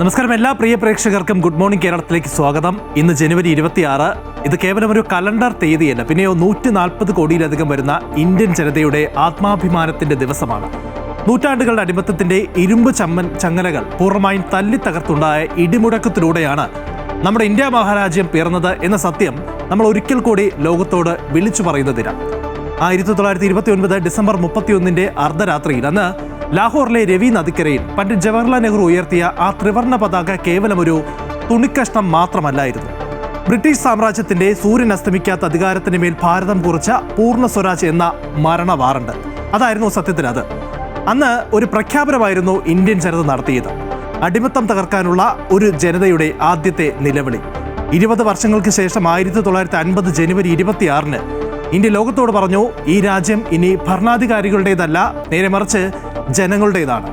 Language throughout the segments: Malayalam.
നമസ്കാരം, എല്ലാ പ്രിയ പ്രേക്ഷകർക്കും ഗുഡ് മോർണിംഗ് കേരളത്തിലേക്ക് സ്വാഗതം. ഇന്ന് ജനുവരി 26. ഇത് കേവലം ഒരു കലണ്ടർ തീയതിയല്ല, പിന്നെയോ 140 കോടിയിലധികം വരുന്ന ഇന്ത്യൻ ജനതയുടെ ആത്മാഭിമാനത്തിന്റെ ദിവസമാണ്. നൂറ്റാണ്ടുകളുടെ അടിമത്തത്തിന്റെ ഇരുമ്പ് ചങ്ങലകൾ പൂർണ്ണമായും തല്ലിത്തകർത്തുണ്ടായ ഇടിമുഴക്കത്തിലൂടെയാണ് നമ്മുടെ ഇന്ത്യ മഹാരാജ്യം പിറന്നത് എന്ന സത്യം നമ്മൾ ഒരിക്കൽ കൂടി ലോകത്തോട് വിളിച്ചു പറയുന്ന ദിനം. 1929 ഡിസംബർ 31 അർദ്ധരാത്രിയിൽ അന്ന് ലാഹോറിലെ രവി നദിക്കരയിൽ പണ്ഡിറ്റ് ജവഹർലാൽ നെഹ്റു ഉയർത്തിയ ആ ത്രിവർണ്ണ പതാക കേവലം ഒരു തുണിക്കഷ്ണം മാത്രമല്ലായിരുന്നു. ബ്രിട്ടീഷ് സാമ്രാജ്യത്തിന്റെ സൂര്യൻ അസ്തമിക്കാത്ത അധികാരത്തിന് മേൽ ഭാരതം കുറിച്ച പൂർണ്ണ സ്വരാജ് എന്ന മരണ വാറണ്ട് അതായിരുന്നു സത്യത്തിൽ അത്. അന്ന് ഒരു പ്രഖ്യാപനമായിരുന്നു ഇന്ത്യൻ ജനത നടത്തിയത്. അടിമത്തം തകർക്കാനുള്ള ഒരു ജനതയുടെ ആദ്യത്തെ നിലവിളി. 20 വർഷങ്ങൾക്ക് ശേഷം 1950 ജനുവരി 26 ഇന്ത്യ ലോകത്തോട് പറഞ്ഞു, ഈ രാജ്യം ഇനി ഭരണാധികാരികളുടേതല്ല, നേരെ മറിച്ച് ജനങ്ങളുടേതാണ്.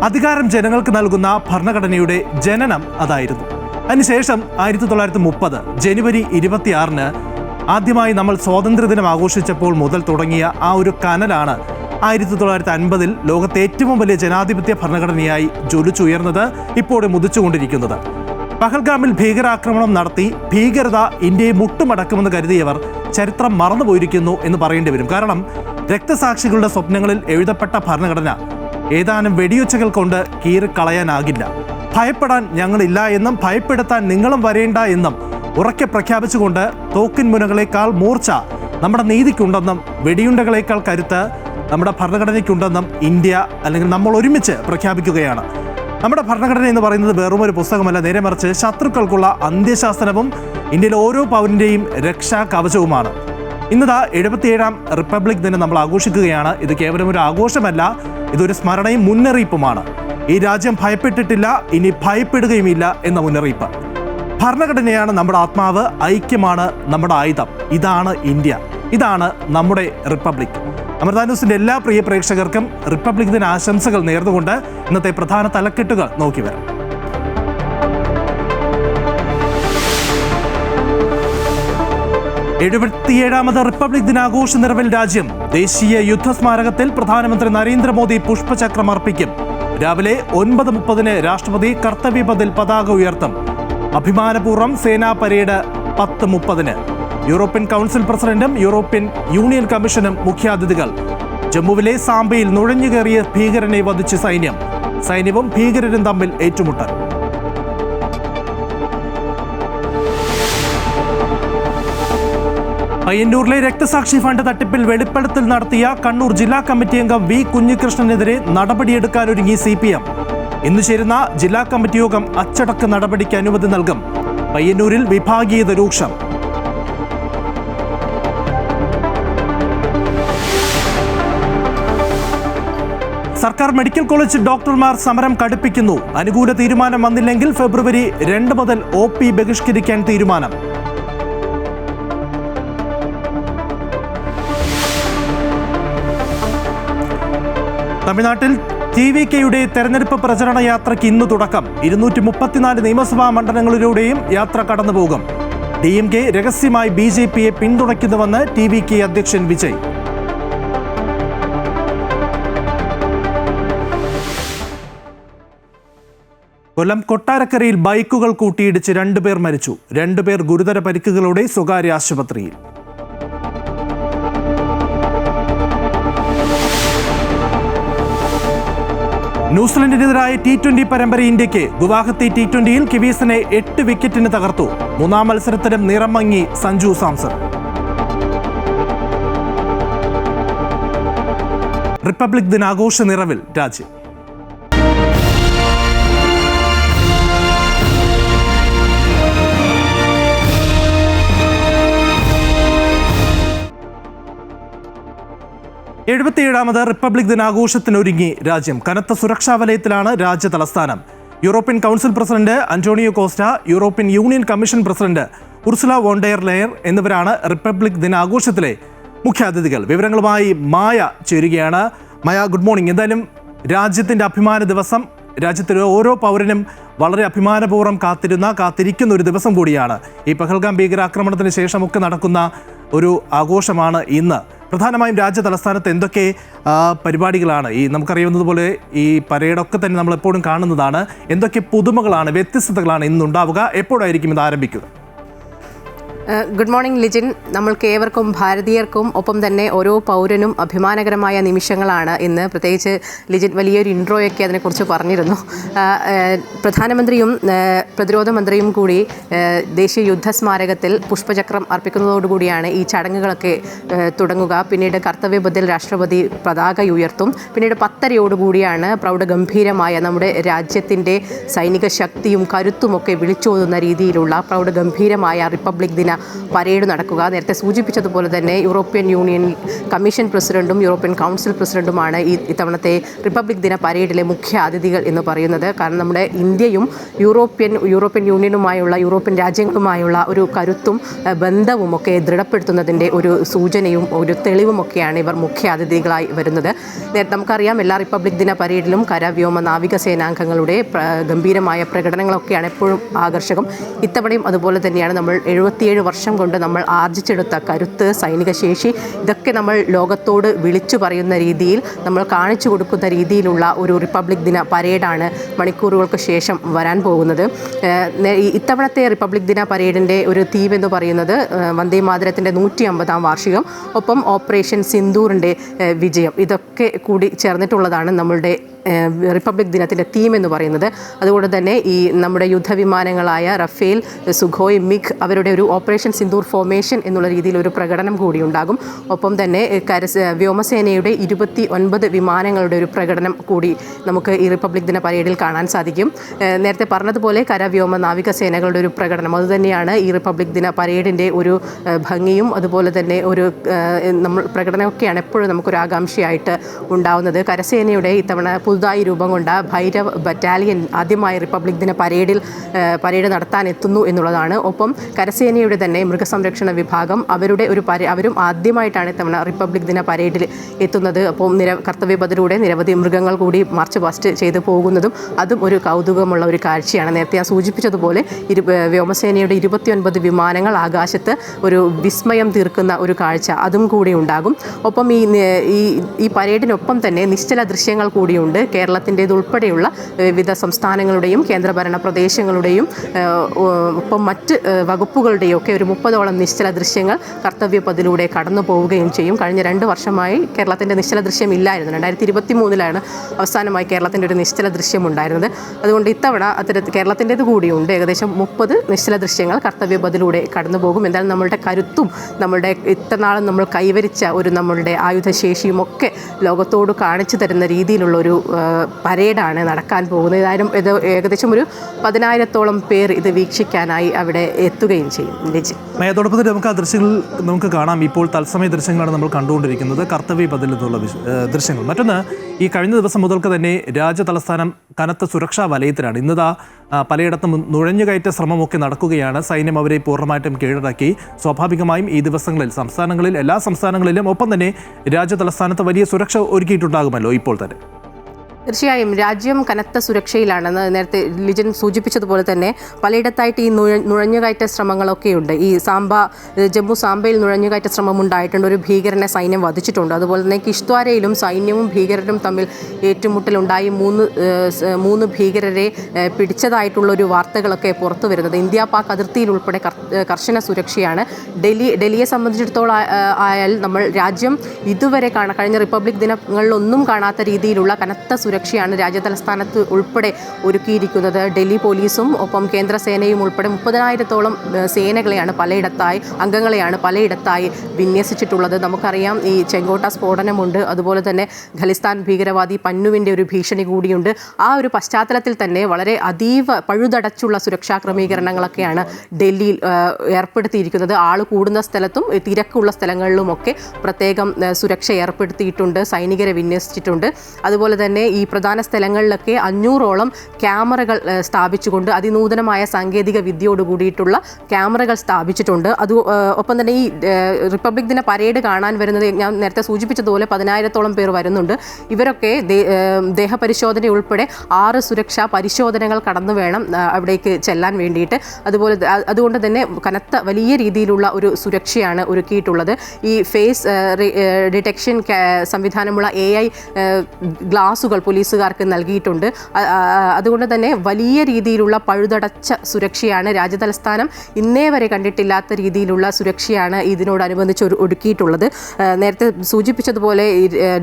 അധികാരം ജനങ്ങൾക്ക് നൽകുന്ന ഭരണഘടനയുടെ ജനനം അതായിരുന്നു. അതിനുശേഷം 1930 ജനുവരി 26 ആദ്യമായി നമ്മൾ സ്വാതന്ത്ര്യദിനം ആഘോഷിച്ചപ്പോൾ മുതൽ തുടങ്ങിയ ആ ഒരു കനലാണ് 1950 ലോകത്തെ ഏറ്റവും വലിയ ജനാധിപത്യ ഭരണഘടനയായി ജ്വലിച്ചുയർന്നത്, ഇപ്പോഴും മുതിച്ചുകൊണ്ടിരിക്കുന്നത്. പഹൽഗാമിൽ ഭീകരാക്രമണം നടത്തി ഭീകരത ഇന്ത്യയെ മുട്ടുമടക്കുമെന്ന് കരുതിയവർ ചരിത്രം മറന്നുപോയിരിക്കുന്നു എന്ന് പറയേണ്ടി വരും. കാരണം രക്തസാക്ഷികളുടെ സ്വപ്നങ്ങളിൽ എഴുതപ്പെട്ട ഭരണഘടന ഏതാനും വെടിയൊച്ചകൾ കൊണ്ട് കീറിക്കളയാനാകില്ല. ഭയപ്പെടാൻ ഞങ്ങളില്ല എന്നും ഭയപ്പെടുത്താൻ നിങ്ങളും വരേണ്ട എന്നും ഉറക്കെ പ്രഖ്യാപിച്ചുകൊണ്ട് തോക്കിൻ മുനകളേക്കാൾ മൂർച്ച നമ്മുടെ നീതിക്കുണ്ടെന്നും വെടിയുണ്ടകളേക്കാൾ കരുത്ത് നമ്മുടെ ഭരണഘടനയ്ക്കുണ്ടെന്നും ഇന്ത്യ അല്ലെങ്കിൽ നമ്മൾ ഒരുമിച്ച് പ്രഖ്യാപിക്കുകയാണ്. നമ്മുടെ ഭരണഘടന എന്ന് പറയുന്നത് വെറും ഒരു പുസ്തകമല്ല, നേരെ മറിച്ച് ശത്രുക്കൾക്കുള്ള അന്ത്യശാസനവും ഇന്ത്യയിലെ ഓരോ പൗരന്റെയും രക്ഷാ കവചവുമാണ്. ഇന്നതാ 77ാം റിപ്പബ്ലിക് ദിനം നമ്മൾ ആഘോഷിക്കുകയാണ്. ഇത് കേവലം ഒരു ആഘോഷമല്ല, ഇതൊരു സ്മരണയും മുന്നറിയിപ്പുമാണ്. ഈ രാജ്യം ഭയപ്പെട്ടിട്ടില്ല, ഇനി ഭയപ്പെടുകയുമില്ല എന്ന മുന്നറിയിപ്പ്. ഭരണഘടനയാണ് നമ്മുടെ ആത്മാവ്, ഐക്യമാണ് നമ്മുടെ ആയുധം. ഇതാണ് ഇന്ത്യ, ഇതാണ് നമ്മുടെ റിപ്പബ്ലിക്. അമൃത ന്യൂസിന്റെ എല്ലാ പ്രിയ പ്രേക്ഷകർക്കും റിപ്പബ്ലിക് ദിന ആശംസകൾ നേർന്നുകൊണ്ട് ഇന്നത്തെ പ്രധാന തലക്കെട്ടുകൾ നോക്കി വരാം. ാമത് റിപ്പബ്ലിക് ദിനാഘോഷ നിറവിൽ രാജ്യം. ദേശീയ യുദ്ധസ്മാരകത്തിൽ പ്രധാനമന്ത്രി നരേന്ദ്രമോദി പുഷ്പചക്രം അർപ്പിക്കും. രാവിലെ 9:30 രാഷ്ട്രപതി കർത്തവ്യപഥിൽ പതാക ഉയർത്തും. അഭിമാനപൂർവ്വം സേനാ പരേഡ് 10:30. യൂറോപ്യൻ കൗൺസിൽ പ്രസിഡന്റും യൂറോപ്യൻ യൂണിയൻ കമ്മീഷനും മുഖ്യാതിഥികൾ. ജമ്മുവിലെ സാംബയിൽ നുഴഞ്ഞുകയറിയ ഭീകരനെ വധിച്ച് സൈന്യവും ഭീകരരും തമ്മിൽ ഏറ്റുമുട്ടൽ. പയ്യന്നൂരിലെ രക്തസാക്ഷി ഫണ്ട് തട്ടിപ്പിൽ വെളിപ്പെടുത്തൽ നടത്തിയ കണ്ണൂർ ജില്ലാ കമ്മിറ്റി അംഗം വി കുഞ്ഞികൃഷ്ണനെതിരെ നടപടിയെടുക്കാനൊരുങ്ങി CPM. ഇന്ന് ചേരുന്ന ജില്ലാ കമ്മിറ്റി യോഗം അച്ചടക്ക നടപടിക്ക് അനുമതി നൽകും. പയ്യന്നൂരിൽ വിഭാഗീയത രൂക്ഷം. സർക്കാർ മെഡിക്കൽ കോളേജ് ഡോക്ടർമാർ സമരം കടുപ്പിക്കുന്നു. അനുകൂല തീരുമാനം വന്നില്ലെങ്കിൽ ഫെബ്രുവരി 2 മുതൽ OP ബഹിഷ്കരിക്കാൻ തീരുമാനം. തമിഴ്നാട്ടിൽ TVKയുടെ തെരഞ്ഞെടുപ്പ് പ്രചരണ യാത്രയ്ക്ക് ഇന്ന് തുടക്കം. 234 നിയമസഭാ മണ്ഡലങ്ങളിലൂടെയും യാത്ര കടന്നുപോകും. DMK രഹസ്യമായി BJPയെ പിന്തുണയ്ക്കുന്നുവെന്ന് TVK അധ്യക്ഷൻ വിജയ്. കൊല്ലം കൊട്ടാരക്കരയിൽ ബൈക്കുകൾ കൂട്ടിയിടിച്ച് 2 പേർ മരിച്ചു. 2 പേർ ഗുരുതര പരിക്കുകളോടെ സ്വകാര്യ ആശുപത്രിയിൽ. ന്യൂസിലൻഡിനെതിരായ T20 പരമ്പര ഇന്ത്യക്ക്. ഗുവാഹത്തി T20യിൽ കിവീസിനെ 8 വിക്കറ്റിന് തകർത്തു. 3-ാം മത്സരത്തിലും നിറം മങ്ങി സഞ്ജു സാംസൺ. റിപ്പബ്ലിക് ദിനാഘോഷ നിറവിൽ രാജ്യം. ാമത് റിപ്പബ്ലിക് ദിനാഘോഷത്തിനൊരുങ്ങി രാജ്യം. കനത്ത സുരക്ഷാ വലയത്തിലാണ് രാജ്യ തലസ്ഥാനം. European council president Antonio Costa, European union commission president Ursula von der Leyen എന്നിവരാണ് റിപ്പബ്ലിക് ദിനാഘോഷത്തിലെ മുഖ്യാതിഥികൾ. വിവരങ്ങളുമായി മായ ചേരുകയാണ്. Maya, good morning. എന്തായാലും രാജ്യത്തിന്റെ അഭിമാന ദിവസം, രാജ്യത്തിലെ ഓരോ പൗരനും വളരെ അഭിമാനപൂർവ്വം കാത്തിരിക്കുന്ന ഒരു ദിവസം കൂടിയാണ്. ഈ പഹൽഗാം ഭീകരാക്രമണത്തിന് ശേഷമൊക്കെ നടക്കുന്ന ഒരു ആഘോഷമാണ് ഇന്ന്. പ്രധാനമായും രാജ്യ തലസ്ഥാനത്ത് എന്തൊക്കെ പരിപാടികളാണ് നമുക്കറിയാവുന്നതുപോലെ ഈ പരേഡൊക്കെ തന്നെ നമ്മൾ എപ്പോഴും കാണുന്നതാണ്. എന്തൊക്കെ പുതുമകളാണ്, വ്യത്യസ്തതകളാണ് ഇന്നുണ്ടാവുക? എപ്പോഴായിരിക്കും ഇത് ആരംഭിക്കുക? Good morning Lijin. നമ്മൾക്ക് ഏവർക്കും ഭാരതീയർക്കും ഒപ്പം തന്നെ ഓരോ പൗരനും അഭിമാനകരമായ നിമിഷങ്ങളാണ് ഇന്ന്. പ്രത്യേകിച്ച് ലിജിൻ വലിയൊരു ഇൻട്രോയൊക്കെ അതിനെക്കുറിച്ച് പറഞ്ഞിരുന്നു. പ്രധാനമന്ത്രിയും പ്രതിരോധ മന്ത്രിയും കൂടി ദേശീയ യുദ്ധസ്മാരകത്തിൽ പുഷ്പചക്രം അർപ്പിക്കുന്നതോടുകൂടിയാണ് ഈ ചടങ്ങുകളൊക്കെ തുടങ്ങുക. പിന്നീട് കർത്തവ്യപഥിൽ രാഷ്ട്രപതി പതാക ഉയർത്തും. പിന്നീട് 10:30 പ്രൗഢഗംഭീരമായ നമ്മുടെ രാജ്യത്തിൻ്റെ സൈനിക ശക്തിയും കരുത്തുമൊക്കെ വിളിച്ചോതുന്ന രീതിയിലുള്ള പ്രൗഢഗംഭീരമായ റിപ്പബ്ലിക് ദിന പരേഡ് നടക്കുക. നേരത്തെ സൂചിപ്പിച്ചതുപോലെ തന്നെ യൂറോപ്യൻ യൂണിയൻ കമ്മീഷൻ പ്രസിഡന്റും യൂറോപ്യൻ കൗൺസിൽ പ്രസിഡന്റുമാണ് ഇത്തവണത്തെ റിപ്പബ്ലിക് ദിന പരേഡിലെ മുഖ്യ അതിഥികൾ എന്ന് പറയുന്നത്. കാരണം നമ്മുടെ ഇന്ത്യയും യൂറോപ്യൻ യൂണിയനുമായുള്ള യൂറോപ്യൻ രാജ്യങ്ങളുമായുള്ള ഒരു കരുത്തും ബന്ധവും ഒക്കെ ദൃഢപ്പെടുത്തുന്നതിൻ്റെ ഒരു സൂചനയും ഒരു തെളിവുമൊക്കെയാണ് ഇവർ മുഖ്യ അതിഥികളായി വരുന്നത്. നമുക്കറിയാം, എല്ലാ റിപ്പബ്ലിക് ദിന പരേഡിലും കര, വ്യോമ, നാവിക സേനാംഗങ്ങളുടെ ഗംഭീരമായ പ്രകടനങ്ങളൊക്കെയാണ് എപ്പോഴും ആകർഷകം. ഇത്തവണയും അതുപോലെ തന്നെയാണ്. നമ്മൾ 77 വർഷം കൊണ്ട് നമ്മൾ ആർജിച്ചെടുത്ത കരുത്ത്, സൈനിക ശേഷി, ഇതൊക്കെ നമ്മൾ ലോകത്തോട് വിളിച്ചു പറയുന്ന രീതിയിൽ, നമ്മൾ കാണിച്ചു കൊടുക്കുന്ന രീതിയിലുള്ള ഒരു റിപ്പബ്ലിക് ദിന പരേഡാണ് മണിക്കൂറുകൾക്ക് ശേഷം വരാൻ പോകുന്നത്. ഇത്തവണത്തെ റിപ്പബ്ലിക് ദിന പരേഡിൻ്റെ ഒരു തീം എന്ന് പറയുന്നത് വന്ദേ മാതരത്തിൻ്റെ 150ാം വാർഷികം, ഒപ്പം ഓപ്പറേഷൻ സിന്ദൂറിൻ്റെ വിജയം, ഇതൊക്കെ കൂടി ചേർന്നിട്ടുള്ളതാണ് നമ്മളുടെ റിപ്പബ്ലിക് ദിനത്തിൻ്റെ തീം എന്ന് പറയുന്നത്. അതുകൊണ്ട് തന്നെ ഈ നമ്മുടെ യുദ്ധവിമാനങ്ങളായ റഫേൽ, സുഖോയ്, മിഗ് അവരുടെ ഒരു ഓപ്പറേഷൻ സിന്ദൂർ ഫോർമേഷൻ എന്നുള്ള രീതിയിൽ ഒരു പ്രകടനം കൂടി ഉണ്ടാകും. ഒപ്പം തന്നെ വ്യോമസേനയുടെ 29 വിമാനങ്ങളുടെ ഒരു പ്രകടനം കൂടി നമുക്ക് ഈ റിപ്പബ്ലിക് ദിന പരേഡിൽ കാണാൻ സാധിക്കും. നേരത്തെ പറഞ്ഞതുപോലെ കര, വ്യോമ, നാവിക സേനകളുടെ ഒരു പ്രകടനം, അതുതന്നെയാണ് ഈ റിപ്പബ്ലിക് ദിന പരേഡിൻ്റെ ഒരു ഭംഗിയും അതുപോലെ തന്നെ ഒരു നമ്മൾ പ്രകടനമൊക്കെയാണ് എപ്പോഴും നമുക്കൊരു ആകാംക്ഷയായിട്ട് ഉണ്ടാവുന്നത്. കരസേനയുടെ ഇത്തവണ പുതുതായി രൂപം കൊണ്ട ഭൈരവ് ബറ്റാലിയൻ ആദ്യമായി റിപ്പബ്ലിക് ദിന പരേഡ് നടത്താൻ എത്തുന്നു എന്നുള്ളതാണ്. ഒപ്പം കരസേനയുടെ തന്നെ മൃഗസംരക്ഷണ വിഭാഗം അവരും ആദ്യമായിട്ടാണ് ഇത്തവണ റിപ്പബ്ലിക് ദിന പരേഡിൽ എത്തുന്നത്. അപ്പോൾ കർത്തവ്യപഥിലൂടെ നിരവധി മൃഗങ്ങൾ കൂടി മാർച്ച് പാസ്റ്റ് ചെയ്തു പോകുന്നതും അതും ഒരു കൗതുകമുള്ള ഒരു കാഴ്ചയാണ്. നേരത്തെ ഞാൻ സൂചിപ്പിച്ചതുപോലെ വ്യോമസേനയുടെ 29 വിമാനങ്ങൾ ആകാശത്ത് ഒരു വിസ്മയം തീർക്കുന്ന ഒരു കാഴ്ച അതും കൂടി ഉണ്ടാകും. ഒപ്പം ഈ പരേഡിനൊപ്പം തന്നെ നിശ്ചല ദൃശ്യങ്ങൾ കൂടിയുണ്ട്. കേരളത്തിൻ്റേതുൾപ്പെടെയുള്ള വിവിധ സംസ്ഥാനങ്ങളുടെയും കേന്ദ്രഭരണ പ്രദേശങ്ങളുടെയും ഒപ്പം മറ്റ് വകുപ്പുകളുടെയും ഒക്കെ ഒരു 30ഓളം നിശ്ചല ദൃശ്യങ്ങൾ കർത്തവ്യപഥിലൂടെ കടന്നു പോവുകയും ചെയ്യും. കഴിഞ്ഞ 2 വർഷമായി കേരളത്തിൻ്റെ നിശ്ചല ദൃശ്യം ഇല്ലായിരുന്നു. 2023 അവസാനമായി കേരളത്തിൻ്റെ ഒരു നിശ്ചല ദൃശ്യം ഉണ്ടായിരുന്നത്. അതുകൊണ്ട് ഇത്തവണ കേരളത്തിൻ്റേത് കൂടിയുണ്ട്. ഏകദേശം 30 നിശ്ചല ദൃശ്യങ്ങൾ കർത്തവ്യപഥിലൂടെ കടന്നു പോകും. എന്തായാലും നമ്മളുടെ കരുത്തും നമ്മളുടെ ഇത്രനാളും നമ്മൾ കൈവരിച്ച നമ്മളുടെ ആയുധശേഷിയും ഒക്കെ ലോകത്തോട് കാണിച്ചു തരുന്ന രീതിയിലുള്ള ഒരു പരേഡാണ് നടക്കാൻ പോകുന്നത്. ഇത് ഏകദേശം ഒരു 10,000-ഓളം പേർ ഇത് വീക്ഷിക്കാനായി അവിടെ എത്തുകയും ചെയ്യും. അതോടൊപ്പം തന്നെ നമുക്ക് ആ ദൃശ്യങ്ങൾ നമുക്ക് കാണാം. ഇപ്പോൾ തത്സമയ ദൃശ്യങ്ങളാണ് നമ്മൾ കണ്ടുകൊണ്ടിരിക്കുന്നത്, കർത്തവ്യപഥിൽ നിന്നുള്ള ദൃശ്യങ്ങൾ. മറ്റൊന്ന്, ഈ കഴിഞ്ഞ ദിവസം മുതൽക്ക് തന്നെ രാജ്യ തലസ്ഥാനം കനത്ത സുരക്ഷാ വലയത്തിലാണ്. ഇന്നതാ പലയിടത്തും നുഴഞ്ഞുകയറ്റ ശ്രമമൊക്കെ നടക്കുകയാണ്. സൈന്യം അവരെ പൂർണ്ണമായിട്ടും കീഴടക്കി. സ്വാഭാവികമായും ഈ ദിവസങ്ങളിൽ എല്ലാ സംസ്ഥാനങ്ങളിലും ഒപ്പം തന്നെ രാജ്യ തലസ്ഥാനത്ത് വലിയ സുരക്ഷ ഒരുക്കിയിട്ടുണ്ടാകുമല്ലോ ഇപ്പോൾ തന്നെ. തീർച്ചയായും രാജ്യം കനത്ത സുരക്ഷയിലാണെന്ന് നേരത്തെ ലിജൻ സൂചിപ്പിച്ചതുപോലെ തന്നെ പലയിടത്തായിട്ട് ഈ നുഴഞ്ഞുകയറ്റ ശ്രമങ്ങളൊക്കെയുണ്ട്. ഈ ജമ്മു സാംബയിൽ നുഴഞ്ഞുകയറ്റ ശ്രമം ഉണ്ടായിട്ടുണ്ട്. ഒരു ഭീകരനെ സൈന്യം വധിച്ചിട്ടുണ്ട്. അതുപോലെ തന്നെ കിഷ്ത്വാരയിലും സൈന്യവും ഭീകരരും തമ്മിൽ ഏറ്റുമുട്ടലുണ്ടായി 3 ഭീകരരെ പിടിച്ചതായിട്ടുള്ളൊരു വാർത്തകളൊക്കെ പുറത്തു വരുന്നത്. ഇന്ത്യ പാക് അതിർത്തിയിൽ ഉൾപ്പെടെ കർശന സുരക്ഷയാണ്. ഡൽഹിയെ സംബന്ധിച്ചിടത്തോളം ആയാൽ നമ്മൾ രാജ്യം ഇതുവരെ കഴിഞ്ഞ റിപ്പബ്ലിക് ദിനങ്ങളിലൊന്നും കാണാത്ത രീതിയിലുള്ള കനത്ത സുരക്ഷയാണ് രാജ്യതലസ്ഥാനത്ത് ഉൾപ്പെടെ ഒരുക്കിയിരിക്കുന്നത്. ഡൽഹി പോലീസും ഒപ്പം കേന്ദ്ര സേനയും ഉൾപ്പെടെ 30,000-ഓളം അംഗങ്ങളെയാണ് പലയിടത്തായി വിന്യസിച്ചിട്ടുള്ളത്. നമുക്കറിയാം, ഈ ചെങ്കോട്ട സ്ഫോടനമുണ്ട്. അതുപോലെ തന്നെ ഖലിസ്ഥാൻ ഭീകരവാദി പന്നുവിൻ്റെ ഒരു ഭീഷണി കൂടിയുണ്ട്. ആ ഒരു പശ്ചാത്തലത്തിൽ തന്നെ വളരെ അതീവ പഴുതടച്ചുള്ള സുരക്ഷാ ക്രമീകരണങ്ങളൊക്കെയാണ് ഡൽഹിയിൽ ഏർപ്പെടുത്തിയിരിക്കുന്നത്. ആൾ കൂടുന്ന സ്ഥലത്തും തിരക്കുള്ള സ്ഥലങ്ങളിലുമൊക്കെ പ്രത്യേകം സുരക്ഷ ഏർപ്പെടുത്തിയിട്ടുണ്ട്. സൈനികരെ വിന്യസിച്ചിട്ടുണ്ട്. അതുപോലെ തന്നെ ഈ പ്രധാന സ്ഥലങ്ങളിലൊക്കെ 500ഓളം ക്യാമറകൾ സ്ഥാപിച്ചുകൊണ്ട് അതിനൂതനമായ സാങ്കേതിക വിദ്യയോട് കൂടിയിട്ടുള്ള ക്യാമറകൾ സ്ഥാപിച്ചിട്ടുണ്ട്. ഒപ്പം തന്നെ ഈ റിപ്പബ്ലിക് ദിന പരേഡ് കാണാൻ വരുന്നത് ഞാൻ നേരത്തെ സൂചിപ്പിച്ചതുപോലെ 10,000-ഓളം പേർ വരുന്നുണ്ട്. ഇവരൊക്കെ ദേഹപരിശോധന ഉൾപ്പെടെ 6 സുരക്ഷാ പരിശോധനകൾ കടന്നു വേണം അവിടേക്ക് ചെല്ലാൻ വേണ്ടിയിട്ട്. അതുകൊണ്ട് തന്നെ കനത്ത വലിയ രീതിയിലുള്ള ഒരു സുരക്ഷയാണ് ഒരുക്കിയിട്ടുള്ളത്. ഈ ഫേസ് ഡിറ്റക്ഷൻ സംവിധാനമുള്ള AI ഗ്ലാസുകൾ പോലീസുകാർക്ക് നൽകിയിട്ടുണ്ട്. അതുകൊണ്ട് തന്നെ വലിയ രീതിയിലുള്ള പഴുതടച്ച സുരക്ഷയാണ് രാജ്യതലസ്ഥാനം ഇന്നേ വരെ കണ്ടിട്ടില്ലാത്ത രീതിയിലുള്ള സുരക്ഷയാണ് ഇതിനോടനുബന്ധിച്ച് ഒരുക്കിയിട്ടുള്ളത്. നേരത്തെ സൂചിപ്പിച്ചതുപോലെ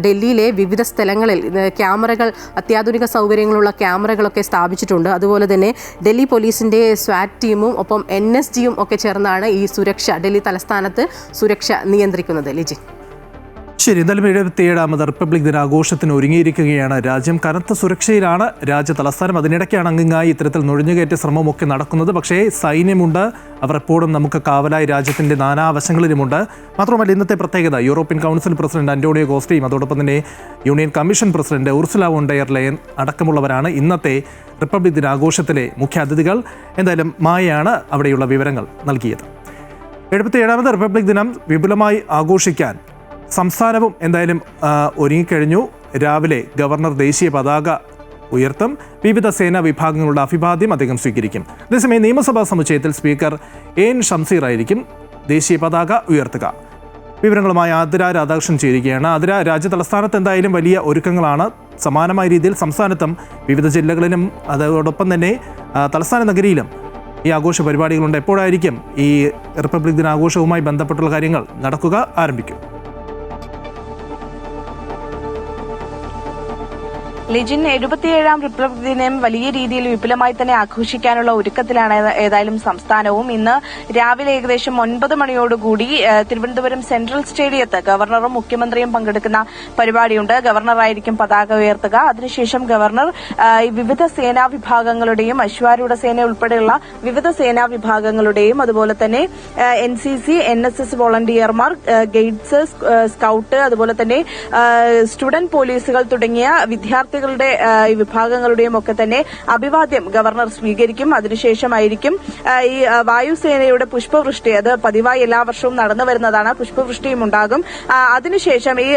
ഡൽഹിയിലെ വിവിധ സ്ഥലങ്ങളിൽ ക്യാമറകൾ, അത്യാധുനിക സൗകര്യങ്ങളുള്ള ക്യാമറകളൊക്കെ സ്ഥാപിച്ചിട്ടുണ്ട്. അതുപോലെ തന്നെ ഡൽഹി പോലീസിൻ്റെ സ്വാറ്റ് ടീമും ഒപ്പം NSGയും ഒക്കെ ചേർന്നാണ് ഈ സുരക്ഷ ഡൽഹി തലസ്ഥാനത്ത് സുരക്ഷ നിയന്ത്രിക്കുന്നത്. ലിജി, ശരി. എന്തായാലും 77ാമത് റിപ്പബ്ലിക് ദിനാഘോഷത്തിന് ഒരുങ്ങിയിരിക്കുകയാണ് രാജ്യം. കനത്ത സുരക്ഷയിലാണ് രാജ്യ തലസ്ഥാനം. അതിനിടയ്ക്കാണ് അങ്ങിങ്ങായി ഇത്തരത്തിൽ നുഴഞ്ഞുകയറ്റ ശ്രമമൊക്കെ നടക്കുന്നത്. പക്ഷേ സൈന്യമുണ്ട്, അവർ എപ്പോഴും നമുക്ക് കാവലായി രാജ്യത്തിൻ്റെ നാനാവശങ്ങളിലുമുണ്ട്. മാത്രമല്ല ഇന്നത്തെ പ്രത്യേകത യൂറോപ്യൻ കൗൺസിൽ പ്രസിഡന്റ് അന്റോണിയോ കോസ്റ്റയും അതോടൊപ്പം തന്നെ union commission president Ursula von der Leyen അടക്കമുള്ളവരാണ് ഇന്നത്തെ റിപ്പബ്ലിക് ദിനാഘോഷത്തിലെ മുഖ്യ അതിഥികൾ. എന്തായാലും മായയാണ് അവിടെയുള്ള വിവരങ്ങൾ നൽകിയത്. 77ാമത് റിപ്പബ്ലിക് ദിനം വിപുലമായി ആഘോഷിക്കാൻ സംസ്ഥാനവും എന്തായാലും ഒരുങ്ങിക്കഴിഞ്ഞു. രാവിലെ ഗവർണർ ദേശീയ പതാക ഉയർത്തും. വിവിധ സേനാ വിഭാഗങ്ങളുടെ അഭിവാദ്യം അദ്ദേഹം സ്വീകരിക്കും. അതേസമയം നിയമസഭാ സമുച്ചയത്തിൽ സ്പീക്കർ AN ഷംസീർ ആയിരിക്കും ദേശീയ പതാക ഉയർത്തുക. വിവരങ്ങളുമായി ആതിര രാധാകൃഷ്ണൻ ചേരുകയാണ്. ആതിര, രാജ്യ തലസ്ഥാനത്ത് എന്തായാലും വലിയ ഒരുക്കങ്ങളാണ്. സമാനമായ രീതിയിൽ സംസ്ഥാനത്തും വിവിധ ജില്ലകളിലും അതോടൊപ്പം തന്നെ തലസ്ഥാന നഗരിയിലും ഈ ആഘോഷ പരിപാടികളുണ്ട്. എപ്പോഴായിരിക്കും ഈ റിപ്പബ്ലിക് ദിനാഘോഷവുമായി ബന്ധപ്പെട്ടുള്ള കാര്യങ്ങൾ നടക്കുക, ആരംഭിക്കും? ലിജിൻ, 77ാം റിപ്പബ്ലിക് ദിനം വലിയ രീതിയിൽ വിപുലമായി തന്നെ ആഘോഷിക്കാനുള്ള ഒരുക്കത്തിലാണ് ഏതായാലും സംസ്ഥാനവും. ഇന്ന് രാവിലെ ഏകദേശം 9 മണിയോടുകൂടി തിരുവനന്തപുരം സെൻട്രൽ സ്റ്റേഡിയത്ത് ഗവർണറും മുഖ്യമന്ത്രിയും പങ്കെടുക്കുന്ന പരിപാടിയുണ്ട്. ഗവർണറായിരിക്കും പതാക ഉയർത്തുക. അതിനുശേഷം ഗവർണർ വിവിധ സേനാ വിഭാഗങ്ങളുടെയും അശ്വാരൂഢ സേന ഉൾപ്പെടെയുള്ള വിവിധ സേനാ വിഭാഗങ്ങളുടെയും അതുപോലെ തന്നെ NCC, NSS വോളണ്ടിയർമാർ, ഗൈഡ്സ്, സ്കൌട്ട്, അതുപോലെ തന്നെ സ്റ്റുഡന്റ് പോലീസുകൾ തുടങ്ങിയ വിദ്യാർത്ഥികളുടെ വിഭാഗങ്ങളുടെയും ഒക്കെ തന്നെ അഭിവാദ്യം ഗവർണർ സ്വീകരിക്കും. അതിനുശേഷമായിരിക്കും ഈ വായുസേനയുടെ പുഷ്പവൃഷ്ടി, അത് പതിവായി എല്ലാ വർഷവും നടന്നു വരുന്നതാണ്. പുഷ്പവൃഷ്ടിയും ഉണ്ടാകും. അതിനുശേഷം ഈ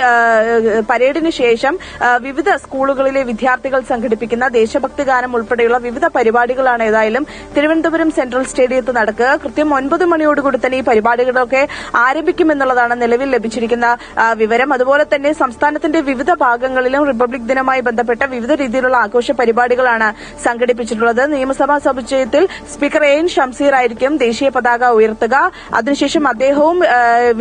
പരേഡിന് ശേഷം വിവിധ സ്കൂളുകളിലെ വിദ്യാർത്ഥികൾ സംഘടിപ്പിക്കുന്ന ദേശഭക്തി ഗാനം ഉൾപ്പെടെയുള്ള വിവിധ പരിപാടികളാണ് ഏതായാലും തിരുവനന്തപുരം സെൻട്രൽ സ്റ്റേഡിയത്ത് നടക്കുക. കൃത്യം 9 മണിയോടുകൂടി തന്നെ ഈ പരിപാടികളൊക്കെ ആരംഭിക്കുമെന്നുള്ളതാണ് നിലവിൽ ലഭിച്ചിരിക്കുന്ന വിവരം. അതുപോലെ തന്നെ സംസ്ഥാനത്തിന്റെ വിവിധ ഭാഗങ്ങളിലും റിപ്പബ്ലിക് ദിനവുമായി ബന്ധപ്പെട്ട വിവിധ രീതിയിലുള്ള ആഘോഷ പരിപാടികളാണ് സംഘടിപ്പിച്ചിട്ടുള്ളത്. നിയമസഭാ സമുച്ചയത്തിൽ സ്പീക്കർ AN ഷംസീർ ആയിരിക്കും ദേശീയ പതാക ഉയർത്തുക. അതിനുശേഷം അദ്ദേഹവും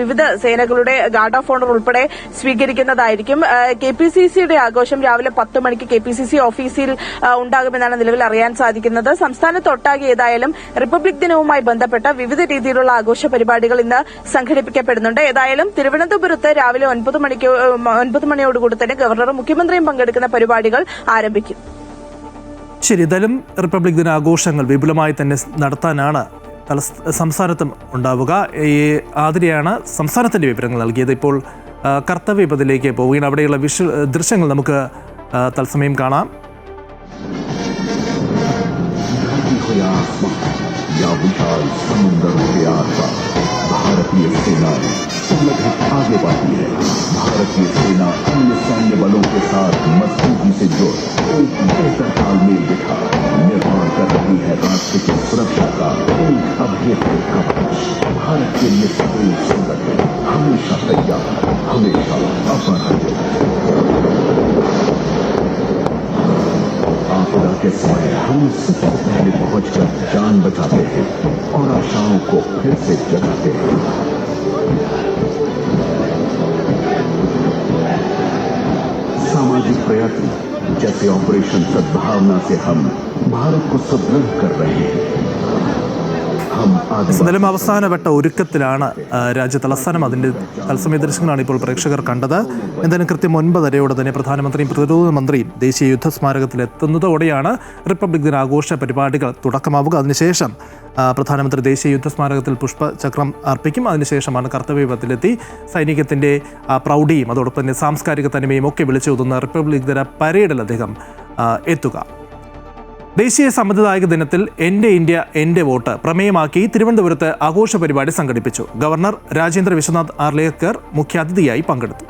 വിവിധ സേനകളുടെ ഗാർഡ് ഓഫ് ഓണർ ഉൾപ്പെടെ സ്വീകരിക്കുന്നതായിരിക്കും. KPCCയുടെ ആഘോഷം രാവിലെ 10 മണിക്ക് KPCC ഓഫീസിൽ ഉണ്ടാകുമെന്നാണ് നിലവിൽ അറിയാൻ സാധിക്കുന്നത്. സംസ്ഥാനത്തൊട്ടാകെ ഏതായാലും റിപ്പബ്ലിക് ദിനവുമായി ബന്ധപ്പെട്ട വിവിധ രീതിയിലുള്ള ആഘോഷ പരിപാടികൾ ഇന്ന് സംഘടിപ്പിക്കപ്പെടുന്നുണ്ട്. ഏതായാലും തിരുവനന്തപുരത്ത് രാവിലെ 9 മണിയോടുകൂടി തന്നെ ഗവർണറും മുഖ്യമന്ത്രിയും പങ്കെടുക്കുന്ന പരിപാടികൾ ആരംഭിക്കും. ശരി. എന്തായാലും റിപ്പബ്ലിക് ദിനാഘോഷങ്ങൾ വിപുലമായി തന്നെ നടത്താനാണ് സംസ്ഥാനത്തും ഉണ്ടാവുക. ഈ ആതിരയാണ് സംസ്ഥാനത്തിൻ്റെ വിവരങ്ങൾ നൽകിയത്. ഇപ്പോൾ കർത്തവ്യപഥത്തിലേക്ക് പോവുകയാണ്. അവിടെയുള്ള ദൃശ്യങ്ങൾ നമുക്ക് തത്സമയം കാണാം. भारतीय सेना संगठित आगे बढ़ती है. भारतीय सेना अन्य सैन्य बलों के साथ मजबूती से जुड़ एक बेहतर तालमेल बिठा निर्माण कर रही है राष्ट्र की सुरक्षा का एक अभेद्य कवच. भारत के लिए सभी संगठन हमेशा तैयार, हमेशा अपराधित. आपदा के समय हम सबसे पहले पहुंचकर जान बचाते हैं और आशाओं को फिर से जगाते हैं. सामाजिक प्रयत्न जैसे ऑपरेशन सद्भावना से हम भारत को सुदृढ़ कर रहे हैं. हम എന്തായാലും അവസാനവട്ട ഒരുക്കത്തിലാണ് രാജ്യതലസ്ഥാനം. അതിൻ്റെ തത്സമയ ദൃശ്യങ്ങളാണ് ഇപ്പോൾ പ്രേക്ഷകർ കണ്ടത്. എന്തായാലും കൃത്യം 9:30 തന്നെ പ്രധാനമന്ത്രിയും പ്രതിരോധ മന്ത്രിയും ദേശീയ യുദ്ധസ്മാരകത്തിൽ എത്തുന്നതോടെയാണ് റിപ്പബ്ലിക് ദിനാഘോഷ പരിപാടികൾ തുടക്കമാവുക. അതിനുശേഷം പ്രധാനമന്ത്രി ദേശീയ യുദ്ധസ്മാരകത്തിൽ പുഷ്പചക്രം അർപ്പിക്കും. അതിനുശേഷമാണ് കർത്തവ്യപഥത്തിലെത്തി സൈനികത്തിൻ്റെ പ്രൗഢിയും അതോടൊപ്പം തന്നെ സാംസ്കാരിക തനിമയും ഒക്കെ വിളിച്ചോതുന്ന റിപ്പബ്ലിക് ദിന പരേഡിൽ അദ്ദേഹം എത്തുക. ദേശീയ സമ്മതിദായക ദിനത്തിൽ എൻ്റെ ഇന്ത്യ എൻ്റെ വോട്ട് പ്രമേയമാക്കി തിരുവനന്തപുരത്ത് ആഘോഷ പരിപാടി സംഘടിപ്പിച്ചു. ഗവർണർ രാജേന്ദ്ര വിശ്വനാഥ് ആർലേക്കർ മുഖ്യാതിഥിയായി പങ്കെടുത്തു.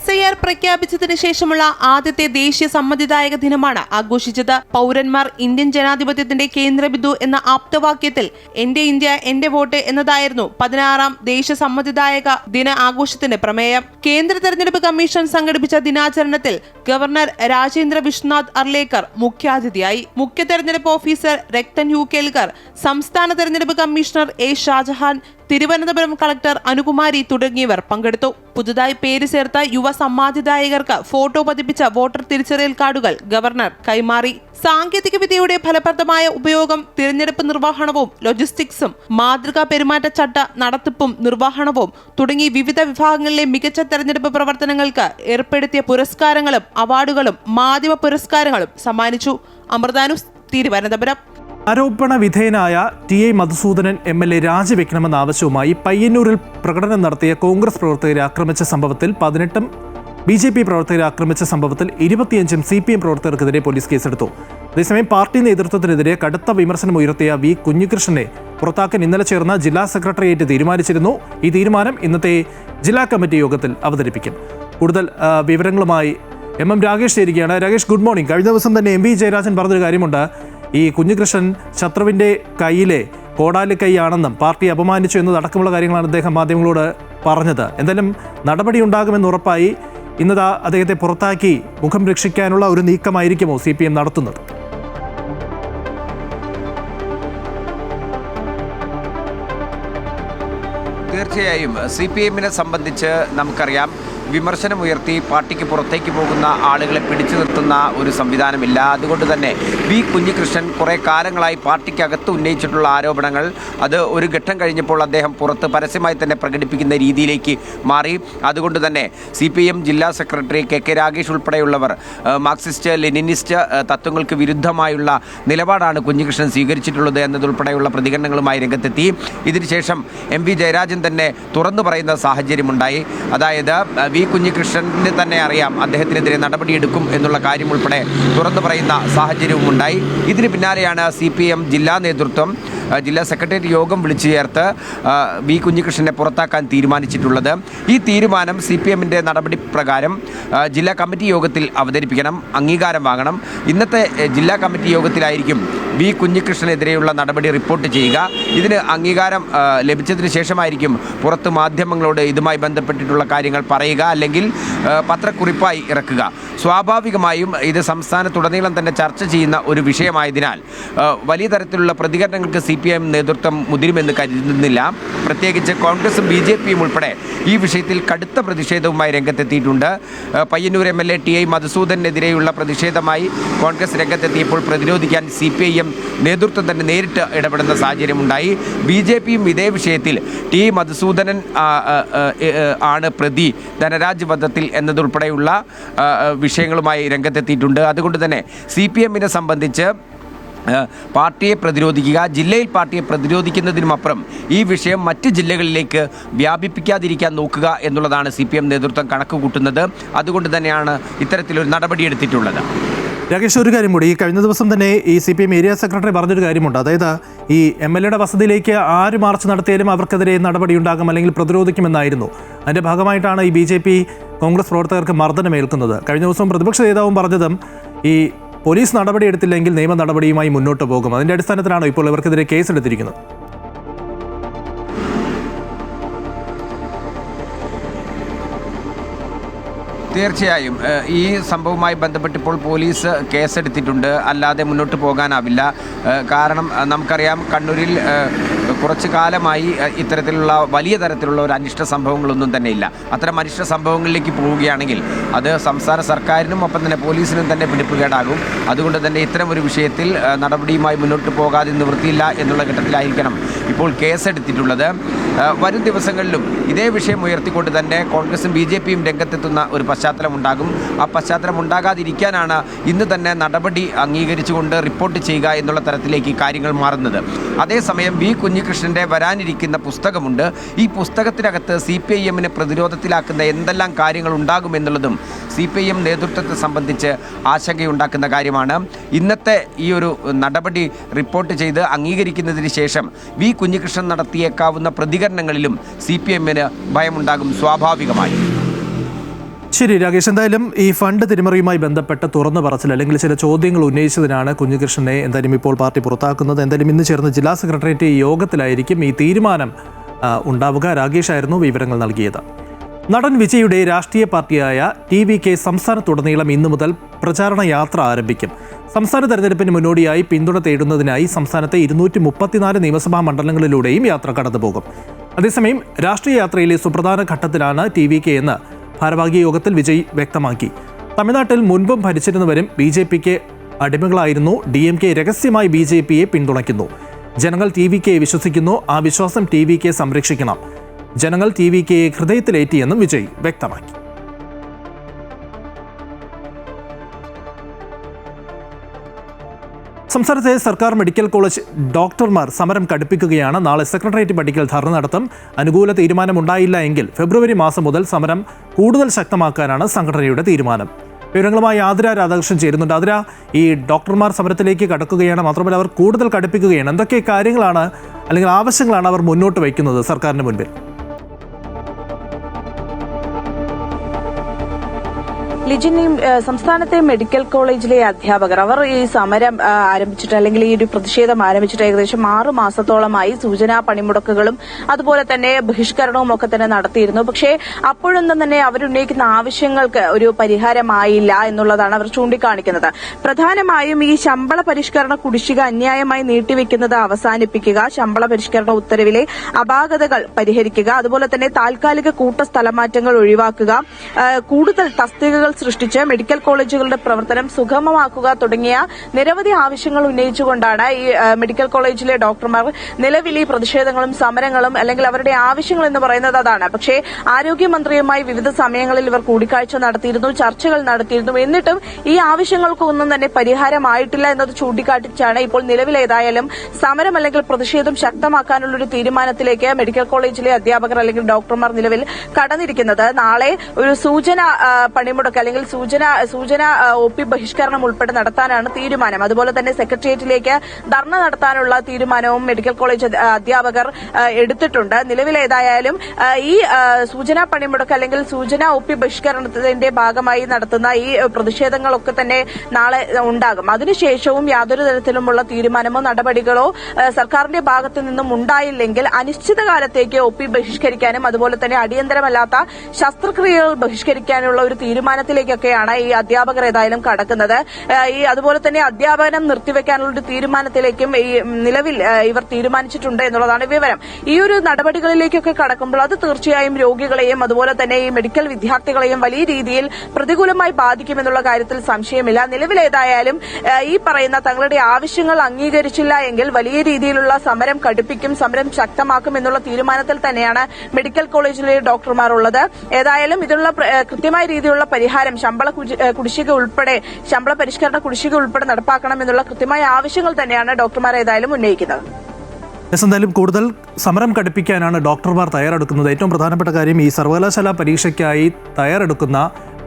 SIR പ്രഖ്യാപിച്ചതിന് ശേഷമുള്ള ആദ്യത്തെ ദേശീയ സമ്മതിദായക ദിനമാണ് ആഘോഷിച്ചത്. പൗരന്മാർ ഇന്ത്യൻ ജനാധിപത്യത്തിന്റെ കേന്ദ്രബിന്ദു എന്ന ആപ്തവാക്യത്തിൽ എന്റെ ഇന്ത്യ എന്റെ വോട്ട് എന്നതായിരുന്നു 16ാം ദേശീയ സമ്മതിദായക ദിന ആഘോഷത്തിന്റെ പ്രമേയം. കേന്ദ്ര തെരഞ്ഞെടുപ്പ് കമ്മീഷൻ സംഘടിപ്പിച്ച ദിനാചരണത്തിൽ ഗവർണർ രാജേന്ദ്ര വിശ്വനാഥ് അർലേക്കർ മുഖ്യാതിഥിയായി. മുഖ്യ തെരഞ്ഞെടുപ്പ് ഓഫീസർ രക്തൻ യു കേൽക്കർ, സംസ്ഥാന തെരഞ്ഞെടുപ്പ് commissioner A Shajahan, Thiruvananthapuram collector Anukumari തുടങ്ങിയവർ പങ്കെടുത്തു. പുതുതായി പേര് ചേർത്ത യുവ സമ്മാനിദായകർക്ക് ഫോട്ടോ പതിപ്പിച്ച വോട്ടർ തിരിച്ചറിയൽ കാർഡുകൾ ഗവർണർ കൈമാറി. സാങ്കേതിക വിദ്യയുടെ ഫലപ്രദമായ ഉപയോഗം തിരഞ്ഞെടുപ്പ് നിർവഹണവും ലോജിസ്റ്റിക്സും മാതൃകാ പെരുമാറ്റച്ചട്ട നടത്തിപ്പും നിർവഹണവും തുടങ്ങി വിവിധ വിഭാഗങ്ങളിലെ മികച്ച തെരഞ്ഞെടുപ്പ് പ്രവർത്തനങ്ങൾക്ക് ഏർപ്പെടുത്തിയ പുരസ്കാരങ്ങളും അവാർഡുകളും മാധ്യമ പുരസ്കാരങ്ങളും സമ്മാനിച്ചു. അമൃതാനുസ്, തിരുവനന്തപുരം. ആരോപണ വിധേയനായ TA മധുസൂദനൻ MLA രാജിവെക്കണമെന്ന ആവശ്യവുമായി പയ്യന്നൂരിൽ പ്രകടനം നടത്തിയ കോൺഗ്രസ് പ്രവർത്തകരെ ആക്രമിച്ച സംഭവത്തിൽ 18 BJP പ്രവർത്തകരെ ആക്രമിച്ച സംഭവത്തിൽ 25 CPM പ്രവർത്തകർക്കെതിരെ പോലീസ് കേസെടുത്തു. അതേസമയം പാർട്ടി നേതൃത്വത്തിനെതിരെ കടുത്ത വിമർശനം ഉയർത്തിയ V കുഞ്ഞികൃഷ്ണനെ പുറത്താക്കാൻ ഇന്നലെ ചേർന്ന ജില്ലാ സെക്രട്ടേറിയറ്റ് തീരുമാനിച്ചിരുന്നു. ഈ തീരുമാനം ഇന്നത്തെ ജില്ലാ കമ്മിറ്റി യോഗത്തിൽ അവതരിപ്പിക്കും. കൂടുതൽ വിവരങ്ങളുമായി MM രാകേഷ് ചേരുകയാണ്. Rakesh, good morning. കഴിഞ്ഞ ദിവസം തന്നെ MV ജയരാജൻ പറഞ്ഞൊരു കാര്യമുണ്ട്, ഈ കുഞ്ഞികൃഷ്ണൻ ശത്രുവിൻ്റെ കയ്യിലെ കോടാലിക്കൈയാണെന്നും പാർട്ടി അപമാനിച്ചു എന്നതടക്കമുള്ള കാര്യങ്ങളാണ് അദ്ദേഹം മാധ്യമങ്ങളോട് പറഞ്ഞത്. എന്തായാലും നടപടി ഉണ്ടാകുമെന്ന് ഉറപ്പായി. ഇന്നതാ അദ്ദേഹത്തെ പുറത്താക്കി മുഖം രക്ഷിക്കാനുള്ള ഒരു നീക്കമായിരിക്കുമോ CPM നടത്തുന്നത്? തീർച്ചയായും CPM-നെ സംബന്ധിച്ച് നമുക്കറിയാം, വിമർശനമുയർത്തി പാർട്ടിക്ക് പുറത്തേക്ക് പോകുന്ന ആളുകളെ പിടിച്ചു നിർത്തുന്ന ഒരു സംവിധാനമില്ല. അതുകൊണ്ട് തന്നെ V കുഞ്ഞികൃഷ്ണൻ കുറേ കാലങ്ങളായി പാർട്ടിക്കകത്ത് ഉന്നയിച്ചിട്ടുള്ള ആരോപണങ്ങൾ അത് ഒരു ഘട്ടം കഴിഞ്ഞപ്പോൾ അദ്ദേഹം പുറത്ത് പരസ്യമായി തന്നെ പ്രകടിപ്പിക്കുന്ന രീതിയിലേക്ക് മാറി. അതുകൊണ്ട് തന്നെ CPM ജില്ലാ സെക്രട്ടറി KK രാഗേഷ് ഉൾപ്പെടെയുള്ളവർ മാർക്സിസ്റ്റ് ലെനിനിസ്റ്റ് തത്വങ്ങൾക്ക് വിരുദ്ധമായുള്ള നിലപാടാണ് കുഞ്ഞികൃഷ്ണൻ സ്വീകരിച്ചിട്ടുള്ളത് എന്നതുൾപ്പെടെയുള്ള പ്രതികരണങ്ങളുമായി രംഗത്തെത്തി. ഇതിനുശേഷം MV ജയരാജൻ തന്നെ തുറന്നു പറയുന്ന സാഹചര്യമുണ്ടായി. അതായത് V കുഞ്ഞികൃഷ്ണന് തന്നെ അറിയാം അദ്ദേഹത്തിനെതിരെ നടപടിയെടുക്കും എന്നുള്ള കാര്യം ഉൾപ്പെടെ തുറന്നു പറയുന്ന സാഹചര്യവും ഉണ്ടായി. ഇതിന് പിന്നാലെയാണ് CPM ജില്ലാ നേതൃത്വം ജില്ലാ സെക്രട്ടേറിയറ്റ് യോഗം വിളിച്ചു ചേർത്ത് V കുഞ്ഞികൃഷ്ണനെ പുറത്താക്കാൻ തീരുമാനിച്ചിട്ടുള്ളത്. ഈ തീരുമാനം CPM-ൻ്റെ നടപടി പ്രകാരം ജില്ലാ കമ്മിറ്റി യോഗത്തിൽ അവതരിപ്പിക്കണം, അംഗീകാരം വാങ്ങണം. ഇന്നത്തെ ജില്ലാ കമ്മിറ്റി യോഗത്തിലായിരിക്കും V കുഞ്ഞികൃഷ്ണനെതിരെയുള്ള നടപടി റിപ്പോർട്ട് ചെയ്യുക. ഇതിന് അംഗീകാരം ലഭിച്ചതിന് ശേഷമായിരിക്കും പുറത്ത് മാധ്യമങ്ങളോട് ഇതുമായി ബന്ധപ്പെട്ടിട്ടുള്ള കാര്യങ്ങൾ പറയുക, അല്ലെങ്കിൽ പത്രക്കുറിപ്പായി ഇറക്കുക. സ്വാഭാവികമായും ഇത് സംസ്ഥാനത്തുടനീളം തന്നെ ചർച്ച ചെയ്യുന്ന ഒരു വിഷയമായതിനാൽ വലിയ തരത്തിലുള്ള പ്രതികരണങ്ങൾക്ക് CPM നേതൃത്വം മുതിരുമെന്ന് കരുതുന്നില്ല. പ്രത്യേകിച്ച് കോൺഗ്രസും BJP-യും ഉൾപ്പെടെ ഈ വിഷയത്തിൽ കടുത്ത പ്രതിഷേധവുമായി രംഗത്തെത്തിയിട്ടുണ്ട്. പയ്യന്നൂർ MLA TA മധുസൂദനെതിരെയുള്ള പ്രതിഷേധമായി കോൺഗ്രസ് രംഗത്തെത്തിയപ്പോൾ പ്രതിരോധിക്കാൻ CPIM നേതൃത്വം തന്നെ നേരിട്ട് ഇടപെടുന്ന സാഹചര്യമുണ്ടായി. BJP-യും ഇതേ വിഷയത്തിൽ T മധുസൂദനൻ ആണ് പ്രതി ധനരാജ് വധത്തിൽ എന്നതുൾപ്പെടെയുള്ള വിഷയങ്ങളുമായി രംഗത്തെത്തിയിട്ടുണ്ട്. അതുകൊണ്ട് തന്നെ CPM-നെ സംബന്ധിച്ച് പാർട്ടിയെ പ്രതിരോധിക്കുക, ജില്ലയിൽ പാർട്ടിയെ പ്രതിരോധിക്കുന്നതിനുമപ്പുറം ഈ വിഷയം മറ്റ് ജില്ലകളിലേക്ക് വ്യാപിപ്പിക്കാതിരിക്കാൻ നോക്കുക എന്നുള്ളതാണ് CPM നേതൃത്വം കണക്ക് കൂട്ടുന്നത്. അതുകൊണ്ട് തന്നെയാണ് ഇത്തരത്തിലൊരു നടപടിയെടുത്തിട്ടുള്ളത്. രാകേഷ്, ഒരു കാര്യം കൂടി, ഈ കഴിഞ്ഞ ദിവസം തന്നെ ഈ CPM ഏരിയ സെക്രട്ടറി പറഞ്ഞൊരു കാര്യമുണ്ട്. അതായത് ഈ MLA-യുടെ വസതിയിലേക്ക് ആര് മാർച്ച് നടത്തിയാലും അവർക്കെതിരെ നടപടി ഉണ്ടാകും അല്ലെങ്കിൽ പ്രതിരോധിക്കുമെന്നായിരുന്നു. അതിൻ്റെ ഭാഗമായിട്ടാണ് ഈ BJP കോൺഗ്രസ് പ്രവർത്തകർക്ക് മർദ്ദനമേൽക്കുന്നത്. കഴിഞ്ഞ ദിവസം പ്രതിപക്ഷ നേതാവും പറഞ്ഞതും ഈ പോലീസ് നടപടിയെടുത്തില്ലെങ്കിൽ നിയമ നടപടിയുമായി മുന്നോട്ട് പോകും. അതിൻ്റെ അടിസ്ഥാനത്തിലാണോ ഇപ്പോൾ ഇവർക്കെതിരെ കേസെടുത്തിരിക്കുന്നത്? തീർച്ചയായും ഈ സംഭവവുമായി ബന്ധപ്പെട്ടിപ്പോൾ പോലീസ് കേസെടുത്തിട്ടുണ്ട്. അല്ലാതെ മുന്നോട്ട് പോകാനാവില്ല. കാരണം നമുക്കറിയാം, കണ്ണൂരിൽ കുറച്ചു കാലമായി ഇത്തരത്തിലുള്ള വലിയ തരത്തിലുള്ള ഒരു അനിഷ്ട സംഭവങ്ങളൊന്നും തന്നെ ഇല്ല. അത്തരം അനിഷ്ട സംഭവങ്ങളിലേക്ക് പോവുകയാണെങ്കിൽ അത് സംസ്ഥാന സർക്കാരിനും ഒപ്പം തന്നെ പോലീസിനും തന്നെ പിടിപ്പുകേടാകും. അതുകൊണ്ട് തന്നെ ഇത്തരം ഒരു വിഷയത്തിൽ നടപടിയുമായി മുന്നോട്ട് പോകാതെ നിവൃത്തിയില്ല എന്നുള്ള ഘട്ടത്തിലായിരിക്കണം ഇപ്പോൾ കേസെടുത്തിട്ടുള്ളത്. വരും ദിവസങ്ങളിലും ഇതേ വിഷയം ഉയർത്തിക്കൊണ്ട് തന്നെ കോൺഗ്രസും BJPയും രംഗത്തെത്തുന്ന ഒരു പശ്ചാത്തലമുണ്ടാകും. ആ പശ്ചാത്തലം ഉണ്ടാകാതിരിക്കാനാണ് ഇന്ന് തന്നെ നടപടി അംഗീകരിച്ചുകൊണ്ട് റിപ്പോർട്ട് ചെയ്യുക എന്നുള്ള തരത്തിലേക്ക് കാര്യങ്ങൾ മാറുന്നത്. അതേസമയം വി കുഞ്ഞികൃഷ്ണൻ്റെ വരാനിരിക്കുന്ന പുസ്തകമുണ്ട്. ഈ പുസ്തകത്തിനകത്ത് CPIMനെ പ്രതിരോധത്തിലാക്കുന്ന എന്തെല്ലാം കാര്യങ്ങൾ ഉണ്ടാകുമെന്നുള്ളതും CPIM നേതൃത്വത്തെ സംബന്ധിച്ച് ആശങ്കയുണ്ടാക്കുന്ന കാര്യമാണ്. ഇന്നത്തെ ഈ ഒരു നടപടി റിപ്പോർട്ട് ചെയ്ത് അംഗീകരിക്കുന്നതിന് ശേഷം വി കുഞ്ഞികൃഷ്ണൻ നടത്തിയേക്കാവുന്ന പ്രതികരണങ്ങളിലും CPIMന് ഭയമുണ്ടാകും സ്വാഭാവികമായി. ശരി രാകേഷ്, എന്തായാലും ഈ ഫണ്ട് തിരിമറിയുമായി ബന്ധപ്പെട്ട് തുറന്നു പറച്ചിൽ അല്ലെങ്കിൽ ചില ചോദ്യങ്ങൾ ഉന്നയിച്ചതിനാണ് കുഞ്ഞികൃഷ്ണനെ എന്തായാലും ഇപ്പോൾ പാർട്ടി പുറത്താക്കുന്നത്. എന്തായാലും ഇന്ന് ചേർന്ന ജില്ലാ സെക്രട്ടേറിയറ്റ് യോഗത്തിലായിരിക്കും ഈ തീരുമാനം ഉണ്ടാവുക. രാകേഷായിരുന്നു വിവരങ്ങൾ നൽകിയത്. നടൻ വിജയുടെ രാഷ്ട്രീയ പാർട്ടിയായ TVK സംസ്ഥാനത്തുടനീളം ഇന്നു മുതൽ പ്രചാരണ യാത്ര ആരംഭിക്കും. സംസ്ഥാന തെരഞ്ഞെടുപ്പിന് മുന്നോടിയായി പിന്തുണ തേടുന്നതിനായി സംസ്ഥാനത്തെ 234 നിയമസഭാ മണ്ഡലങ്ങളിലൂടെയും യാത്ര കടന്നുപോകും. അതേസമയം രാഷ്ട്രീയ യാത്രയിലെ സുപ്രധാന ഘട്ടത്തിലാണ് TVK എന്ന് ഭാരവാഹി യോഗത്തിൽ വിജയ് വ്യക്തമാക്കി. തമിഴ്നാട്ടിൽ മുൻപും ഭരിച്ചിരുന്നവരും BJPക്ക് അടിമകളായിരുന്നു. DMK രഹസ്യമായി BJPയെ പിന്തുണയ്ക്കുന്നു. ജനങ്ങൾ TVKയെ വിശ്വസിക്കുന്നു. ആ വിശ്വാസം TVK സംരക്ഷിക്കണം. ജനങ്ങൾ TVKയെ ഹൃദയത്തിലേറ്റിയെന്നും വിജയ് വ്യക്തമാക്കി. സംസ്ഥാനത്തെ സർക്കാർ മെഡിക്കൽ കോളേജ് ഡോക്ടർമാർ സമരം കടുപ്പിക്കുകയാണ്. നാളെ സെക്രട്ടേറിയറ്റ് പടിക്കൽ ധർണ നടത്തും. അനുകൂല തീരുമാനമുണ്ടായില്ല എങ്കിൽ ഫെബ്രുവരി മാസം മുതൽ സമരം കൂടുതൽ ശക്തമാക്കാനാണ് സംഘടനയുടെ തീരുമാനം. വിവരങ്ങളുമായി ആതിര രാധാകൃഷ്ണൻ ചേരുന്നുണ്ട്. ആതിര, ഈ ഡോക്ടർമാർ സമരത്തിലേക്ക് കടക്കുകയാണ്, മാത്രമല്ല അവർ കൂടുതൽ കടുപ്പിക്കുകയാണ്. എന്തൊക്കെ കാര്യങ്ങളാണ് അല്ലെങ്കിൽ ആവശ്യങ്ങളാണ് അവർ മുന്നോട്ട് വയ്ക്കുന്നത് സർക്കാരിന് മുൻപിൽ? ലിജിൻ, സംസ്ഥാനത്തെ മെഡിക്കൽ കോളേജിലെ അധ്യാപകർ അവർ ഈ സമരം ആരംഭിച്ചിട്ട് അല്ലെങ്കിൽ ഈ ഒരു പ്രതിഷേധം ആരംഭിച്ചിട്ട് ഏകദേശം 6 മാസത്തോളമായി സൂചനാ പണിമുടക്കുകളും അതുപോലെ തന്നെ ബഹിഷ്കരണവും ഒക്കെ തന്നെ നടത്തിയിരുന്നു. പക്ഷേ അപ്പോഴൊന്നും തന്നെ അവരുന്നയിക്കുന്ന ആവശ്യങ്ങൾക്ക് ഒരു പരിഹാരമായില്ല എന്നുള്ളതാണ് അവർ ചൂണ്ടിക്കാണിക്കുന്നത്. പ്രധാനമായും ഈ ശമ്പള പരിഷ്കരണ കുടിശ്ശിക അന്യായമായി നീട്ടിവെക്കുന്നത് അവസാനിപ്പിക്കുക, ശമ്പള പരിഷ്കരണ ഉത്തരവിലെ അപാകതകൾ പരിഹരിക്കുക, അതുപോലെ തന്നെ താൽക്കാലിക കൂട്ട സ്ഥലമാറ്റങ്ങൾ ഒഴിവാക്കുക, കൂടുതൽ തസ്തികകൾ സൃഷ്ടിച്ച് മെഡിക്കൽ കോളേജുകളുടെ പ്രവർത്തനം സുഗമമാക്കുക തുടങ്ങിയ നിരവധി ആവശ്യങ്ങൾ ഉന്നയിച്ചുകൊണ്ടാണ് ഈ മെഡിക്കൽ കോളേജിലെ ഡോക്ടർമാർ നിലവിൽ ഈ പ്രതിഷേധങ്ങളും സമരങ്ങളും അല്ലെങ്കിൽ അവരുടെ ആവശ്യങ്ങൾ എന്ന് പറയുന്നത് അതാണ്. പക്ഷേ ആരോഗ്യമന്ത്രിയുമായി വിവിധ സമയങ്ങളിൽ ഇവർ കൂടിക്കാഴ്ച നടത്തിയിരുന്നു, ചർച്ചകൾ നടത്തിയിരുന്നു. എന്നിട്ടും ഈ ആവശ്യങ്ങൾക്കൊന്നും തന്നെ പരിഹാരമായിട്ടില്ല എന്നത് ചൂണ്ടിക്കാട്ടിച്ചാണ് ഇപ്പോൾ നിലവിലേതായാലും സമരം അല്ലെങ്കിൽ പ്രതിഷേധം ശക്തമാക്കാനുള്ള ഒരു തീരുമാനത്തിലേക്ക് മെഡിക്കൽ കോളേജിലെ അധ്യാപകർ അല്ലെങ്കിൽ ഡോക്ടർമാർ നിലവിൽ കടന്നിരിക്കുന്നത്. നാളെ ഒരു സൂചന പണിമുടക്ക് അല്ലെങ്കിൽ സൂചന OP ബഹിഷ്കരണം ഉൾപ്പെടെ നടത്താനാണ് തീരുമാനം. അതുപോലെ തന്നെ സെക്രട്ടേറിയറ്റിലേക്ക് ധർണ നടത്താനുള്ള തീരുമാനവും മെഡിക്കൽ കോളേജ് അധ്യാപകർ എടുത്തിട്ടുണ്ട്. നിലവിലേതായാലും ഈ സൂചനാ പണിമുടക്ക് അല്ലെങ്കിൽ സൂചനാ OP ബഹിഷ്കരണത്തിന്റെ ഭാഗമായി നടത്തുന്ന ഈ പ്രതിഷേധങ്ങളൊക്കെ തന്നെ നാളെ ഉണ്ടാകും. അതിനുശേഷവും യാതൊരു തരത്തിലുമുള്ള തീരുമാനമോ നടപടികളോ സർക്കാരിന്റെ ഭാഗത്തു നിന്നും ഉണ്ടായില്ലെങ്കിൽ അനിശ്ചിതകാലത്തേക്ക് OP ബഹിഷ്കരിക്കാനും അതുപോലെ തന്നെ അടിയന്തരമല്ലാത്ത ശസ്ത്രക്രിയകൾ ബഹിഷ്കരിക്കാനുള്ള ഒരു തീരുമാനത്തിലേക്കൊക്കെയാണ് ഈ അധ്യാപകർ ഏതായാലും കടക്കുന്നത്. അതുപോലെ തന്നെ അധ്യാപനം നിർത്തിവെക്കാനുള്ള ഒരു തീരുമാനത്തിലേക്കും ഈ നിലവിൽ ഇവർ തീരുമാനിച്ചിട്ടുണ്ട് എന്നുള്ളതാണ് വിവരം. ഈ ഒരു നടപടികളിലേക്കൊക്കെ കടക്കുമ്പോൾ അത് തീർച്ചയായും രോഗികളെയും അതുപോലെ തന്നെ ഈ മെഡിക്കൽ വിദ്യാർത്ഥികളെയും വലിയ രീതിയിൽ പ്രതികൂലമായി ബാധിക്കുമെന്നുള്ള കാര്യത്തിൽ സംശയമില്ല. നിലവിലേതായാലും ഈ പറയുന്ന തങ്ങളുടെ ആവശ്യങ്ങൾ അംഗീകരിച്ചില്ല എങ്കിൽ വലിയ രീതിയിലുള്ള സമരം കടുപ്പിക്കും, സമരം ശക്തമാക്കും എന്നുള്ള തീരുമാനത്തിൽ തന്നെയാണ് മെഡിക്കൽ കോളേജിലെ ഡോക്ടർമാർ ഉള്ളത്. ഏതായാലും ഇതിനുള്ള കൃത്യമായ രീതിയിലുള്ള പരിഹാരം ശമ്പള പരിഷ്കരണ കുടിശ്ശിക ഉൾപ്പെടെ നടപ്പാക്കണം എന്നുള്ള കൃത്യമായ ആവശ്യങ്ങൾ തന്നെയാണ് ഡോക്ടർമാർ ഏതായാലും ഉന്നയിക്കുന്നത്. എന്തായാലും കൂടുതൽ സമരം കടുപ്പിക്കാനാണ് ഡോക്ടർമാർ തയ്യാറെടുക്കുന്നത്. ഏറ്റവും പ്രധാനപ്പെട്ട കാര്യം ഈ സർവകലാശാല പരീക്ഷയ്ക്കായി തയ്യാറെടുക്കുന്ന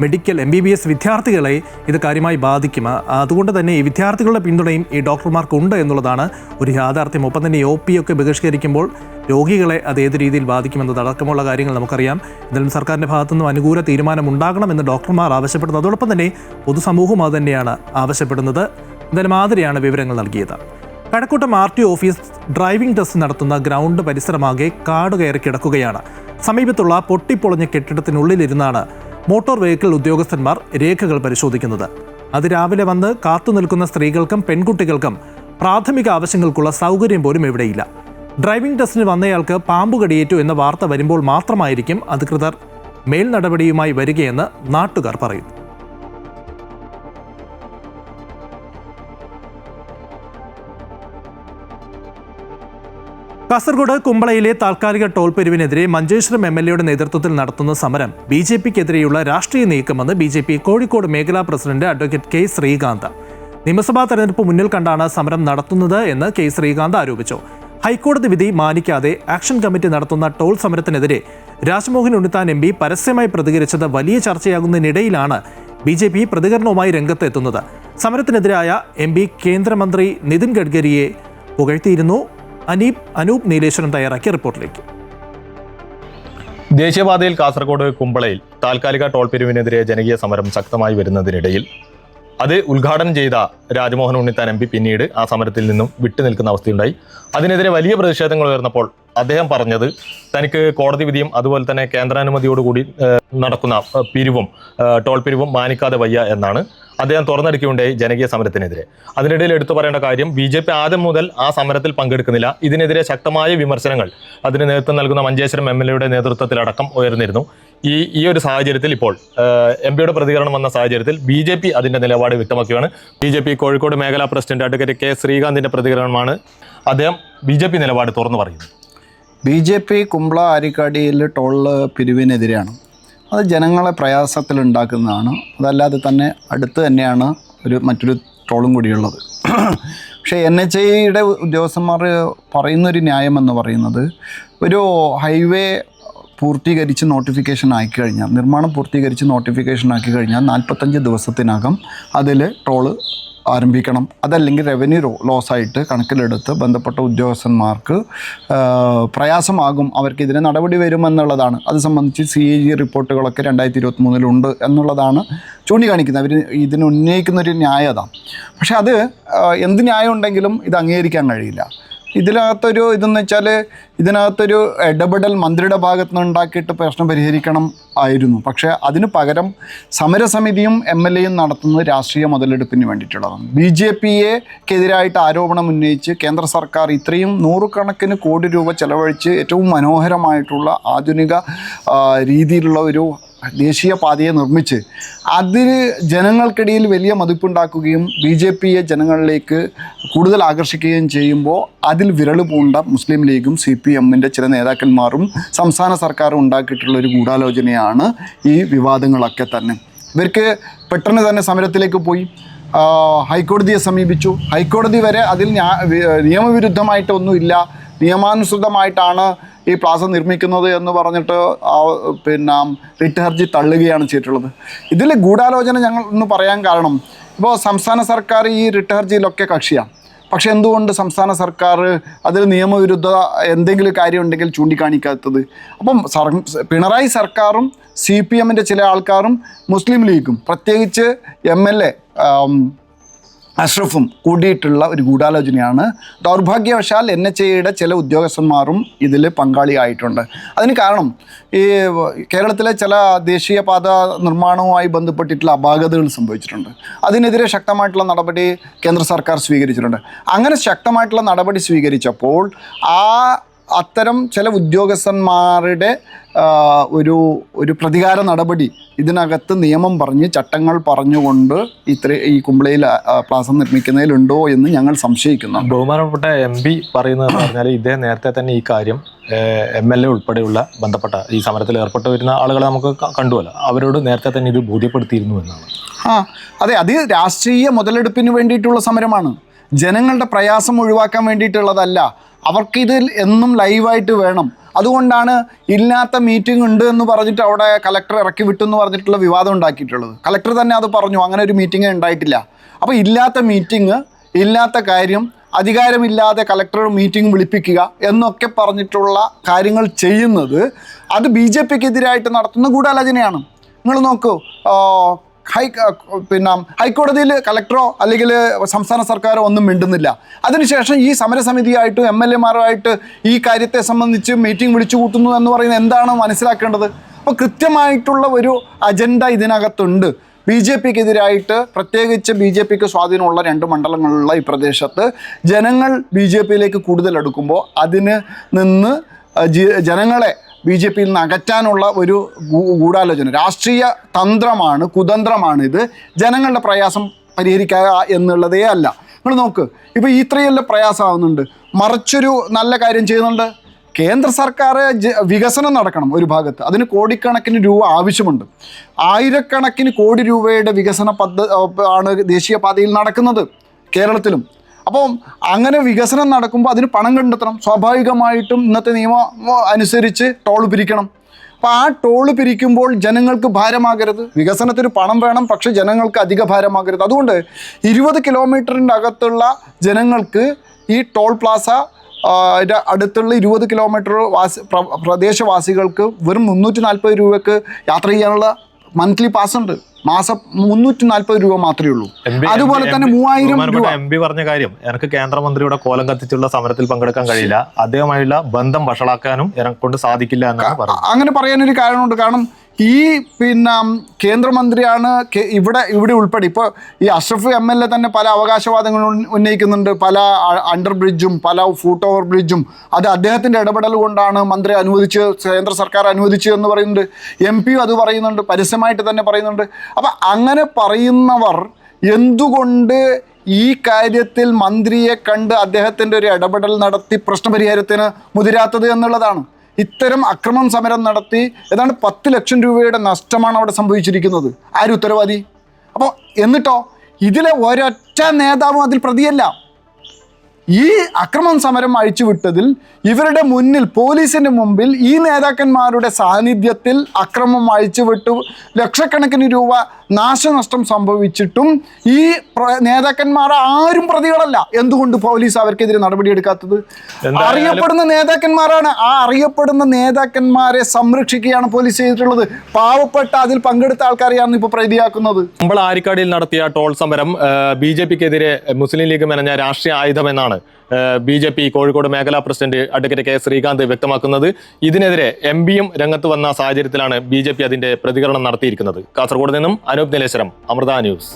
മെഡിക്കൽ MBBS വിദ്യാർത്ഥികളെ ഇത് കാര്യമായി ബാധിക്കും. അതുകൊണ്ട് തന്നെ ഈ വിദ്യാർത്ഥികളുടെ പിന്തുണയും ഈ ഡോക്ടർമാർക്കുണ്ട് എന്നുള്ളതാണ് ഒരു യാഥാർത്ഥ്യം. ഒപ്പം തന്നെ OP ഒക്കെ ബഹിഷ്കരിക്കുമ്പോൾ രോഗികളെ അത് ഏത് രീതിയിൽ ബാധിക്കുമെന്നതടക്കമുള്ള കാര്യങ്ങൾ നമുക്കറിയാം. എന്തായാലും സർക്കാരിൻ്റെ ഭാഗത്തുനിന്നും അനുകൂല തീരുമാനം ഉണ്ടാകണമെന്ന് ഡോക്ടർമാർ ആവശ്യപ്പെടുന്നു. അതോടൊപ്പം തന്നെ പൊതുസമൂഹം അത് തന്നെയാണ് ആവശ്യപ്പെടുന്നത്. എന്തായാലും മാതിരിയാണ് വിവരങ്ങൾ നൽകിയത്. Kazhakoottam RTO office driving test നടത്തുന്ന ഗ്രൗണ്ട് പരിസരമാകെ കാട് കയറി കിടക്കുകയാണ്. സമീപത്തുള്ള പൊട്ടിപ്പൊളിഞ്ഞ കെട്ടിടത്തിനുള്ളിലിരുന്നാണ് മോട്ടോർ വെഹിക്കിൾ ഉദ്യോഗസ്ഥന്മാർ രേഖകൾ പരിശോധിക്കുന്നത്. അതിരാവിലെ വന്ന് കാത്തുനിൽക്കുന്ന സ്ത്രീകൾക്കും പെൺകുട്ടികൾക്കും പ്രാഥമിക ആവശ്യങ്ങൾക്കുള്ള സൗകര്യം പോലും ഇവിടെയില്ല. ഡ്രൈവിംഗ് ടെസ്റ്റിന് വന്നയാൾക്ക് പാമ്പ് കടിയേറ്റു എന്ന വാർത്ത വരുമ്പോൾ മാത്രമായിരിക്കും അധികൃതർ മേൽ നടപടിയുമായി വരികയെന്ന് നാട്ടുകാർ പറയുന്നു. കാസർഗോഡ് കുമ്പളയിലെ താൽക്കാലിക ടോൾ പിരിവിനെതിരെ മഞ്ചേശ്വരം MLA നേതൃത്വത്തിൽ നടത്തുന്ന സമരം BJPക്കെതിരെയുള്ള രാഷ്ട്രീയ നീക്കമെന്ന് BJP കോഴിക്കോട് മേഖലാ പ്രസിഡന്റ് അഡ്വക്കേറ്റ് K. ശ്രീകാന്ത്. നിയമസഭാ തെരഞ്ഞെടുപ്പ് മുന്നിൽ കണ്ടാണ് സമരം നടത്തുന്നത് എന്ന് K. ശ്രീകാന്ത് ആരോപിച്ചു. ഹൈക്കോടതി വിധി മാനിക്കാതെ ആക്ഷൻ കമ്മിറ്റി നടത്തുന്ന ടോൾ സമരത്തിനെതിരെ രാജ്മോഹൻ ഉണ്ണിത്താൻ MP പരസ്യമായി പ്രതികരിച്ചത് വലിയ ചർച്ചയാകുന്നതിനിടയിലാണ് BJP പ്രതികരണവുമായി രംഗത്തെത്തുന്നത്. സമരത്തിനെതിരായ MP കേന്ദ്രമന്ത്രി നിതിൻ ഗഡ്കരിയെ പുകഴ്ത്തിയിരുന്നു. അനൂപ് നീലേശ്വരം തയ്യാറാക്കിയ റിപ്പോർട്ടിലേക്ക്. ദേശീയപാതയിൽ കാസർഗോഡ് കുമ്പളയിൽ താൽക്കാലിക ടോൾ പിരിവിനെതിരെ ജനകീയ സമരം ശക്തമായി വരുന്നതിനിടയിൽ അത് ഉദ്ഘാടനം ചെയ്ത രാജ്മോഹൻ ഉണ്ണിത്താൻ MP പിന്നീട് ആ സമരത്തിൽ നിന്നും വിട്ടുനിൽക്കുന്ന അവസ്ഥയുണ്ടായി. അതിനെതിരെ വലിയ പ്രതിഷേധങ്ങൾ ഉയർന്നപ്പോൾ അദ്ദേഹം പറഞ്ഞത് തനിക്ക് കോടതി വിധിയും അതുപോലെ തന്നെ കേന്ദ്രാനുമതിയോടുകൂടി നടക്കുന്ന ടോൾ പിരിവും മാനിക്കാതെ വയ്യ എന്നാണ് അദ്ദേഹം തുറന്നടിക്കുകയുണ്ടായി ജനകീയ സമരത്തിനെതിരെ. അതിനിടയിൽ എടുത്തു പറയേണ്ട കാര്യം BJP ആദ്യം മുതൽ ആ സമരത്തിൽ പങ്കെടുക്കുന്നില്ല. ഇതിനെതിരെ ശക്തമായ വിമർശനങ്ങൾ അതിന് നേതൃത്വം നൽകുന്ന മഞ്ചേശ്വരം MLA നേതൃത്വത്തിലടക്കം ഉയർന്നിരുന്നു. ഈ ഒരു സാഹചര്യത്തിൽ ഇപ്പോൾ MP പ്രതികരണം വന്ന സാഹചര്യത്തിൽ BJP അതിന്റെ നിലപാട് വ്യക്തമാക്കുകയാണ്. BJP കോഴിക്കോട് മേഖലാ പ്രസിഡന്റ് അഡ്വക്കേറ്റ് K. ശ്രീകാന്തിന്റെ പ്രതികരണമാണ്. അദ്ദേഹം BJP നിലപാട് തുറന്നു പറയുന്നത്. BJP കുമ്പള ആരിക്കാടിയിൽ ടോൾ പിരിവിനെതിരെയാണ്. അത് ജനങ്ങളെ പ്രയാസത്തിലുണ്ടാക്കുന്നതാണ്. അതല്ലാതെ തന്നെ അടുത്ത് തന്നെയാണ് മറ്റൊരു ടോളും കൂടിയുള്ളത്. പക്ഷേ NHAIയുടെ ഉദ്യോഗസ്ഥന്മാർ പറയുന്നൊരു ന്യായമെന്ന് പറയുന്നത് ഒരു ഹൈവേ പൂർത്തീകരിച്ച് നോട്ടിഫിക്കേഷൻ ആക്കിക്കഴിഞ്ഞാൽ, നിർമ്മാണം പൂർത്തീകരിച്ച് നോട്ടിഫിക്കേഷൻ ആക്കി കഴിഞ്ഞാൽ 45 ദിവസത്തിനകം അതിൽ ടോള് ആരംഭിക്കണം. അതല്ലെങ്കിൽ റവന്യൂ ലോസായിട്ട് കണക്കിലെടുത്ത് ബന്ധപ്പെട്ട ഉദ്യോഗസ്ഥന്മാർക്ക് പ്രയാസമാകും, അവർക്കെതിരെ നടപടി വരുമെന്നുള്ളതാണ്. അത് സംബന്ധിച്ച് CAG റിപ്പോർട്ടുകളൊക്കെ 2023 എന്നുള്ളതാണ് ചൂണ്ടിക്കാണിക്കുന്നത്. അവർ ഇതിന് ഉന്നയിക്കുന്നൊരു ന്യായത. പക്ഷെ അത് എന്ത് ന്യായം ഉണ്ടെങ്കിലും ഇത് അംഗീകരിക്കാൻ കഴിയില്ല. ഇതെന്ന് വെച്ചാൽ ഇതിനകത്തൊരു ഇടപെടൽ മന്ത്രിയുടെ ഭാഗത്ത് നിന്ന് ഉണ്ടാക്കിയിട്ട് പ്രശ്നം പരിഹരിക്കണം ആയിരുന്നു. പക്ഷേ അതിന് പകരം സമരസമിതിയും MLAയും നടത്തുന്നത് രാഷ്ട്രീയ മുതലെടുപ്പിന് വേണ്ടിയിട്ടുള്ളതാണ്. BJPക്കെതിരായിട്ട് ആരോപണം ഉന്നയിച്ച് കേന്ദ്ര സർക്കാർ ഇത്രയും 100 കണക്കിന് കോടി രൂപ ചെലവഴിച്ച് ഏറ്റവും മനോഹരമായിട്ടുള്ള ആധുനിക രീതിയിലുള്ള ഒരു ദേശീയ പാതയെ നിർമ്മിച്ച് അതിന് ജനങ്ങൾക്കിടയിൽ വലിയ മതിപ്പുണ്ടാക്കുകയും BJPയെ ജനങ്ങളിലേക്ക് കൂടുതൽ ആകർഷിക്കുകയും ചെയ്യുമ്പോൾ അതിൽ വിരൽ പൂണ്ട മുസ്ലിം ലീഗും CPMൻ്റെ ചില നേതാക്കന്മാരും സംസ്ഥാന സർക്കാരും ഉണ്ടാക്കിയിട്ടുള്ള ഒരു ഗൂഢാലോചനയാണ് ഈ വിവാദങ്ങളൊക്കെ തന്നെ. ഇവർക്ക് പെട്ടെന്ന് തന്നെ സമരത്തിലേക്ക് പോയി ഹൈക്കോടതിയെ സമീപിച്ചു. ഹൈക്കോടതി വരെ അതിൽ നിയമവിരുദ്ധമായിട്ടൊന്നുമില്ല, നിയമാനുസൃതമായിട്ടാണ് ഈ പ്ലാസ നിർമ്മിക്കുന്നത് എന്ന് പറഞ്ഞിട്ട് റിട്ട് ഹർജി തള്ളുകയാണ് ചെയ്തിട്ടുള്ളത്. ഇതിൽ ഗൂഢാലോചന ഞങ്ങൾ എന്ന് പറയാൻ കാരണം, ഇപ്പോൾ സംസ്ഥാന സർക്കാർ ഈ റിട്ട് ഹർജിയിലൊക്കെ കക്ഷിയാണ്. പക്ഷെ എന്തുകൊണ്ട് സംസ്ഥാന സർക്കാർ അതിൽ നിയമവിരുദ്ധ എന്തെങ്കിലും കാര്യമുണ്ടെങ്കിൽ ചൂണ്ടിക്കാണിക്കാത്തത്? അപ്പം പിണറായി സർക്കാരും CPMൻ്റെ ചില ആൾക്കാരും മുസ്ലിം ലീഗും പ്രത്യേകിച്ച് MLA അഷ്റഫും കൂടിയിട്ടുള്ള ഒരു ഗൂഢാലോചനയാണ്. ദൗർഭാഗ്യവശാൽ NHAIയുടെ ചില ഉദ്യോഗസ്ഥന്മാരും ഇതിൽ പങ്കാളിയായിട്ടുണ്ട്. അതിന് കാരണം ഈ കേരളത്തിലെ ചില ദേശീയപാത നിർമ്മാണവുമായി ബന്ധപ്പെട്ടിട്ടുള്ള അപാകതകൾ സംഭവിച്ചിട്ടുണ്ട്. അതിനെതിരെ ശക്തമായിട്ടുള്ള നടപടി കേന്ദ്ര സർക്കാർ സ്വീകരിച്ചിട്ടുണ്ട്. അങ്ങനെ ശക്തമായിട്ടുള്ള നടപടി സ്വീകരിച്ചപ്പോൾ അത്തരം ചില ഉദ്യോഗസ്ഥന്മാരുടെ ഒരു പ്രതികാര നടപടി ഇതിനകത്ത് നിയമം പറഞ്ഞ് ചട്ടങ്ങൾ പറഞ്ഞുകൊണ്ട് ഈ കുമ്പളയിൽ പ്ലാസ നിർമ്മിക്കുന്നതിലുണ്ടോ എന്ന് ഞങ്ങൾ സംശയിക്കുന്നു. ബഹുമാനപ്പെട്ട MP പറയുന്നത് പറഞ്ഞാൽ ഇദ്ദേഹം നേരത്തെ തന്നെ ഈ കാര്യം MLA ഉൾപ്പെടെയുള്ള ബന്ധപ്പെട്ട ഈ സമരത്തിൽ ഏർപ്പെട്ട് വരുന്ന ആളുകളെ നമുക്ക് കണ്ടുവല്ലോ, അവരോട് നേരത്തെ തന്നെ ഇത് ബോധ്യപ്പെടുത്തിയിരുന്നു എന്നാണ്. അതെ, അത് രാഷ്ട്രീയ മുതലെടുപ്പിന് വേണ്ടിയിട്ടുള്ള സമരമാണ്. ജനങ്ങളുടെ പ്രയാസം ഒഴിവാക്കാൻ വേണ്ടിയിട്ടുള്ളതല്ല. അവർക്കിതിൽ എന്നും ലൈവായിട്ട് വേണം. അതുകൊണ്ടാണ് ഇല്ലാത്ത മീറ്റിംഗ് ഉണ്ട് എന്ന് പറഞ്ഞിട്ട് അവിടെ കലക്ടർ ഇറക്കി വിട്ടു എന്ന് പറഞ്ഞിട്ടുള്ള വിവാദം ഉണ്ടാക്കിയിട്ടുള്ളത്. കലക്ടർ തന്നെ അത് പറഞ്ഞു, അങ്ങനെ ഒരു മീറ്റിംഗ് ഉണ്ടായിട്ടില്ല. അപ്പോൾ ഇല്ലാത്ത മീറ്റിംഗ്, ഇല്ലാത്ത കാര്യം, അധികാരമില്ലാതെ കലക്ടർ മീറ്റിംഗ് വിളിപ്പിക്കുക എന്നൊക്കെ പറഞ്ഞിട്ടുള്ള കാര്യങ്ങൾ ചെയ്യുന്നത് അത് BJPക്കെതിരായിട്ട് നടത്തുന്ന ഗൂഢാലോചനയാണ്. നിങ്ങൾ നോക്കൂ, ഹൈക്കോടതിയിൽ കലക്ടറോ അല്ലെങ്കിൽ സംസ്ഥാന സർക്കാരോ ഒന്നും മിണ്ടുന്നില്ല. അതിനുശേഷം ഈ സമരസമിതിയായിട്ടും MLAമാരുമായിട്ട് ഈ കാര്യത്തെ സംബന്ധിച്ച് മീറ്റിംഗ് വിളിച്ചു കൂട്ടുന്നു എന്ന് പറയുന്നത് എന്താണ് മനസ്സിലാക്കേണ്ടത്? അപ്പോൾ കൃത്യമായിട്ടുള്ള ഒരു അജണ്ട ഇതിനകത്തുണ്ട്. BJPക്കെതിരായിട്ട്, പ്രത്യേകിച്ച് BJPക്ക് സ്വാധീനമുള്ള 2 മണ്ഡലങ്ങളുള്ള ഈ പ്രദേശത്ത് ജനങ്ങൾ BJPയിലേക്ക് കൂടുതൽ അടുക്കുമ്പോൾ അതിന് നിന്ന് ജനങ്ങളെ BJPയിൽ നിന്ന് അകറ്റാനുള്ള ഒരു ഗൂഢാലോചന, രാഷ്ട്രീയ തന്ത്രമാണ്, കുതന്ത്രമാണിത്. ജനങ്ങളുടെ പ്രയാസം പരിഹരിക്കുക എന്നുള്ളതേ അല്ല. നിങ്ങൾ നോക്ക്, ഇപ്പോൾ ഇത്രയെല്ലാം പ്രയാസമാകുന്നുണ്ട്, മറിച്ചൊരു നല്ല കാര്യം ചെയ്യുന്നുണ്ട്. കേന്ദ്ര സർക്കാർ വികസനം നടക്കണം ഒരു ഭാഗത്ത്, അതിന് കോടിക്കണക്കിന് രൂപ ആവശ്യമുണ്ട്. ആയിരക്കണക്കിന് കോടി രൂപയുടെ വികസന ആണ് ദേശീയപാതയിൽ നടക്കുന്നത് കേരളത്തിലും. അപ്പം അങ്ങനെ വികസനം നടക്കുമ്പോൾ അതിന് പണം കണ്ടെത്തണം. സ്വാഭാവികമായിട്ടും ഇന്നത്തെ നിയമം അനുസരിച്ച് ടോൾ പിരിക്കണം. അപ്പോൾ ആ ടോൾ പിരിക്കുമ്പോൾ ജനങ്ങൾക്ക് ഭാരമാകരുത്. വികസനത്തിന് പണം വേണം, പക്ഷേ ജനങ്ങൾക്ക് അധിക ഭാരമാകരുത്. അതുകൊണ്ട് 20 കിലോമീറ്ററിൻ്റെ അകത്തുള്ള ജനങ്ങൾക്ക് ഈ ടോൾ പ്ലാസ അടുത്തുള്ള 20 കിലോമീറ്റർ പ്രദേശവാസികൾക്ക് വെറും 340 രൂപയ്ക്ക് യാത്ര ചെയ്യാനുള്ള മന്ത്ലി പാസ് ഉണ്ട്. മാസം 340 രൂപ മാത്രമേ ഉള്ളൂ. അതുപോലെ തന്നെ 3000 രൂപ. MP പറഞ്ഞ കാര്യം, എനിക്ക് കേന്ദ്രമന്ത്രിയുടെ കോലം കത്തിച്ചുള്ള സമരത്തിൽ പങ്കെടുക്കാൻ കഴിയില്ല, അദ്ദേഹമായുള്ള ബന്ധം വഷളാക്കാനും എന്നെക്കൊണ്ട് സാധിക്കില്ല എന്നാണ് പറയുന്നത്. അങ്ങനെ പറയാനൊരു കാരണമുണ്ട്. കാരണം ഈ കേന്ദ്രമന്ത്രിയാണ് ഇവിടെ ഉൾപ്പെടെ ഇപ്പോൾ ഈ അഷ്റഫ് MLA തന്നെ പല അവകാശവാദങ്ങളും ഉന്നയിക്കുന്നുണ്ട്. പല അണ്ടർ ബ്രിഡ്ജും പല ഫൂട്ട് ഓവർ ബ്രിഡ്ജും അത് അദ്ദേഹത്തിൻ്റെ ഇടപെടൽ കൊണ്ടാണ് മന്ത്രി അനുവദിച്ച്, കേന്ദ്ര സർക്കാർ അനുവദിച്ചു എന്ന് പറയുന്നുണ്ട്. MP അത് പറയുന്നുണ്ട്, പരസ്യമായിട്ട് തന്നെ പറയുന്നുണ്ട്. അപ്പം അങ്ങനെ പറയുന്നവർ എന്തുകൊണ്ട് ഈ കാര്യത്തിൽ മന്ത്രിയെ കണ്ട് അദ്ദേഹത്തിൻ്റെ ഒരു ഇടപെടൽ നടത്തി പ്രശ്നപരിഹാരത്തിന് മുതിരാത്തത് എന്നുള്ളതാണ്. ഇത്തരം അക്രമം സമരം നടത്തി ഏതാണ്ട് 10 ലക്ഷം രൂപയുടെ നഷ്ടമാണ് അവിടെ സംഭവിച്ചിരിക്കുന്നത്. ആരും ഉത്തരവാദി? അപ്പോൾ എന്നിട്ടോ ഇതിലെ ഒരൊറ്റ നേതാവും അതിൽ പ്രതിയല്ല. ഈ അക്രമം സമരം അഴിച്ചുവിട്ടതിൽ ഇവരുടെ മുന്നിൽ, പോലീസിൻ്റെ മുമ്പിൽ ഈ നേതാക്കന്മാരുടെ സാന്നിധ്യത്തിൽ അക്രമം അഴിച്ചുവിട്ടു ലക്ഷക്കണക്കിന് രൂപ നാശനഷ്ടം സംഭവിച്ചിട്ടും ഈ നേതാക്കന്മാർ ആരും പ്രതികളല്ല. എന്തുകൊണ്ട് പോലീസ് അവർക്കെതിരെ നടപടിയെടുക്കാത്തത്? അറിയപ്പെടുന്ന നേതാക്കന്മാരാണ്. ആ അറിയപ്പെടുന്ന നേതാക്കന്മാരെ സംരക്ഷിക്കുകയാണ് പോലീസ് ചെയ്തിട്ടുള്ളത്. പാവപ്പെട്ട അതിൽ പങ്കെടുത്ത ആൾക്കാരെയാണ് ഇപ്പോൾ പ്രതിയാക്കുന്നത്. കുമ്പള ആരിക്കാടിയിൽ നടത്തിയ ടോൾ സമരം BJPക്കെതിരെ മുസ്ലിം ലീഗ് മെനഞ്ഞ രാഷ്ട്രീയ ആയുധമെന്നാണ് BJP കോഴിക്കോട് മേഖലാ പ്രസിഡന്റ് അഡ്വക്കേറ്റ് K. ശ്രീകാന്ത് വ്യക്തമാക്കുന്നത്. ഇതിനെതിരെ MPയും രംഗത്ത് വന്ന സാഹചര്യത്തിലാണ് BJP അതിന്റെ പ്രതികരണം നടത്തിയിരിക്കുന്നത്. കാസർഗോഡ് നിന്നും അനൂപ് നിലേശ്വരം, അമൃത ന്യൂസ്.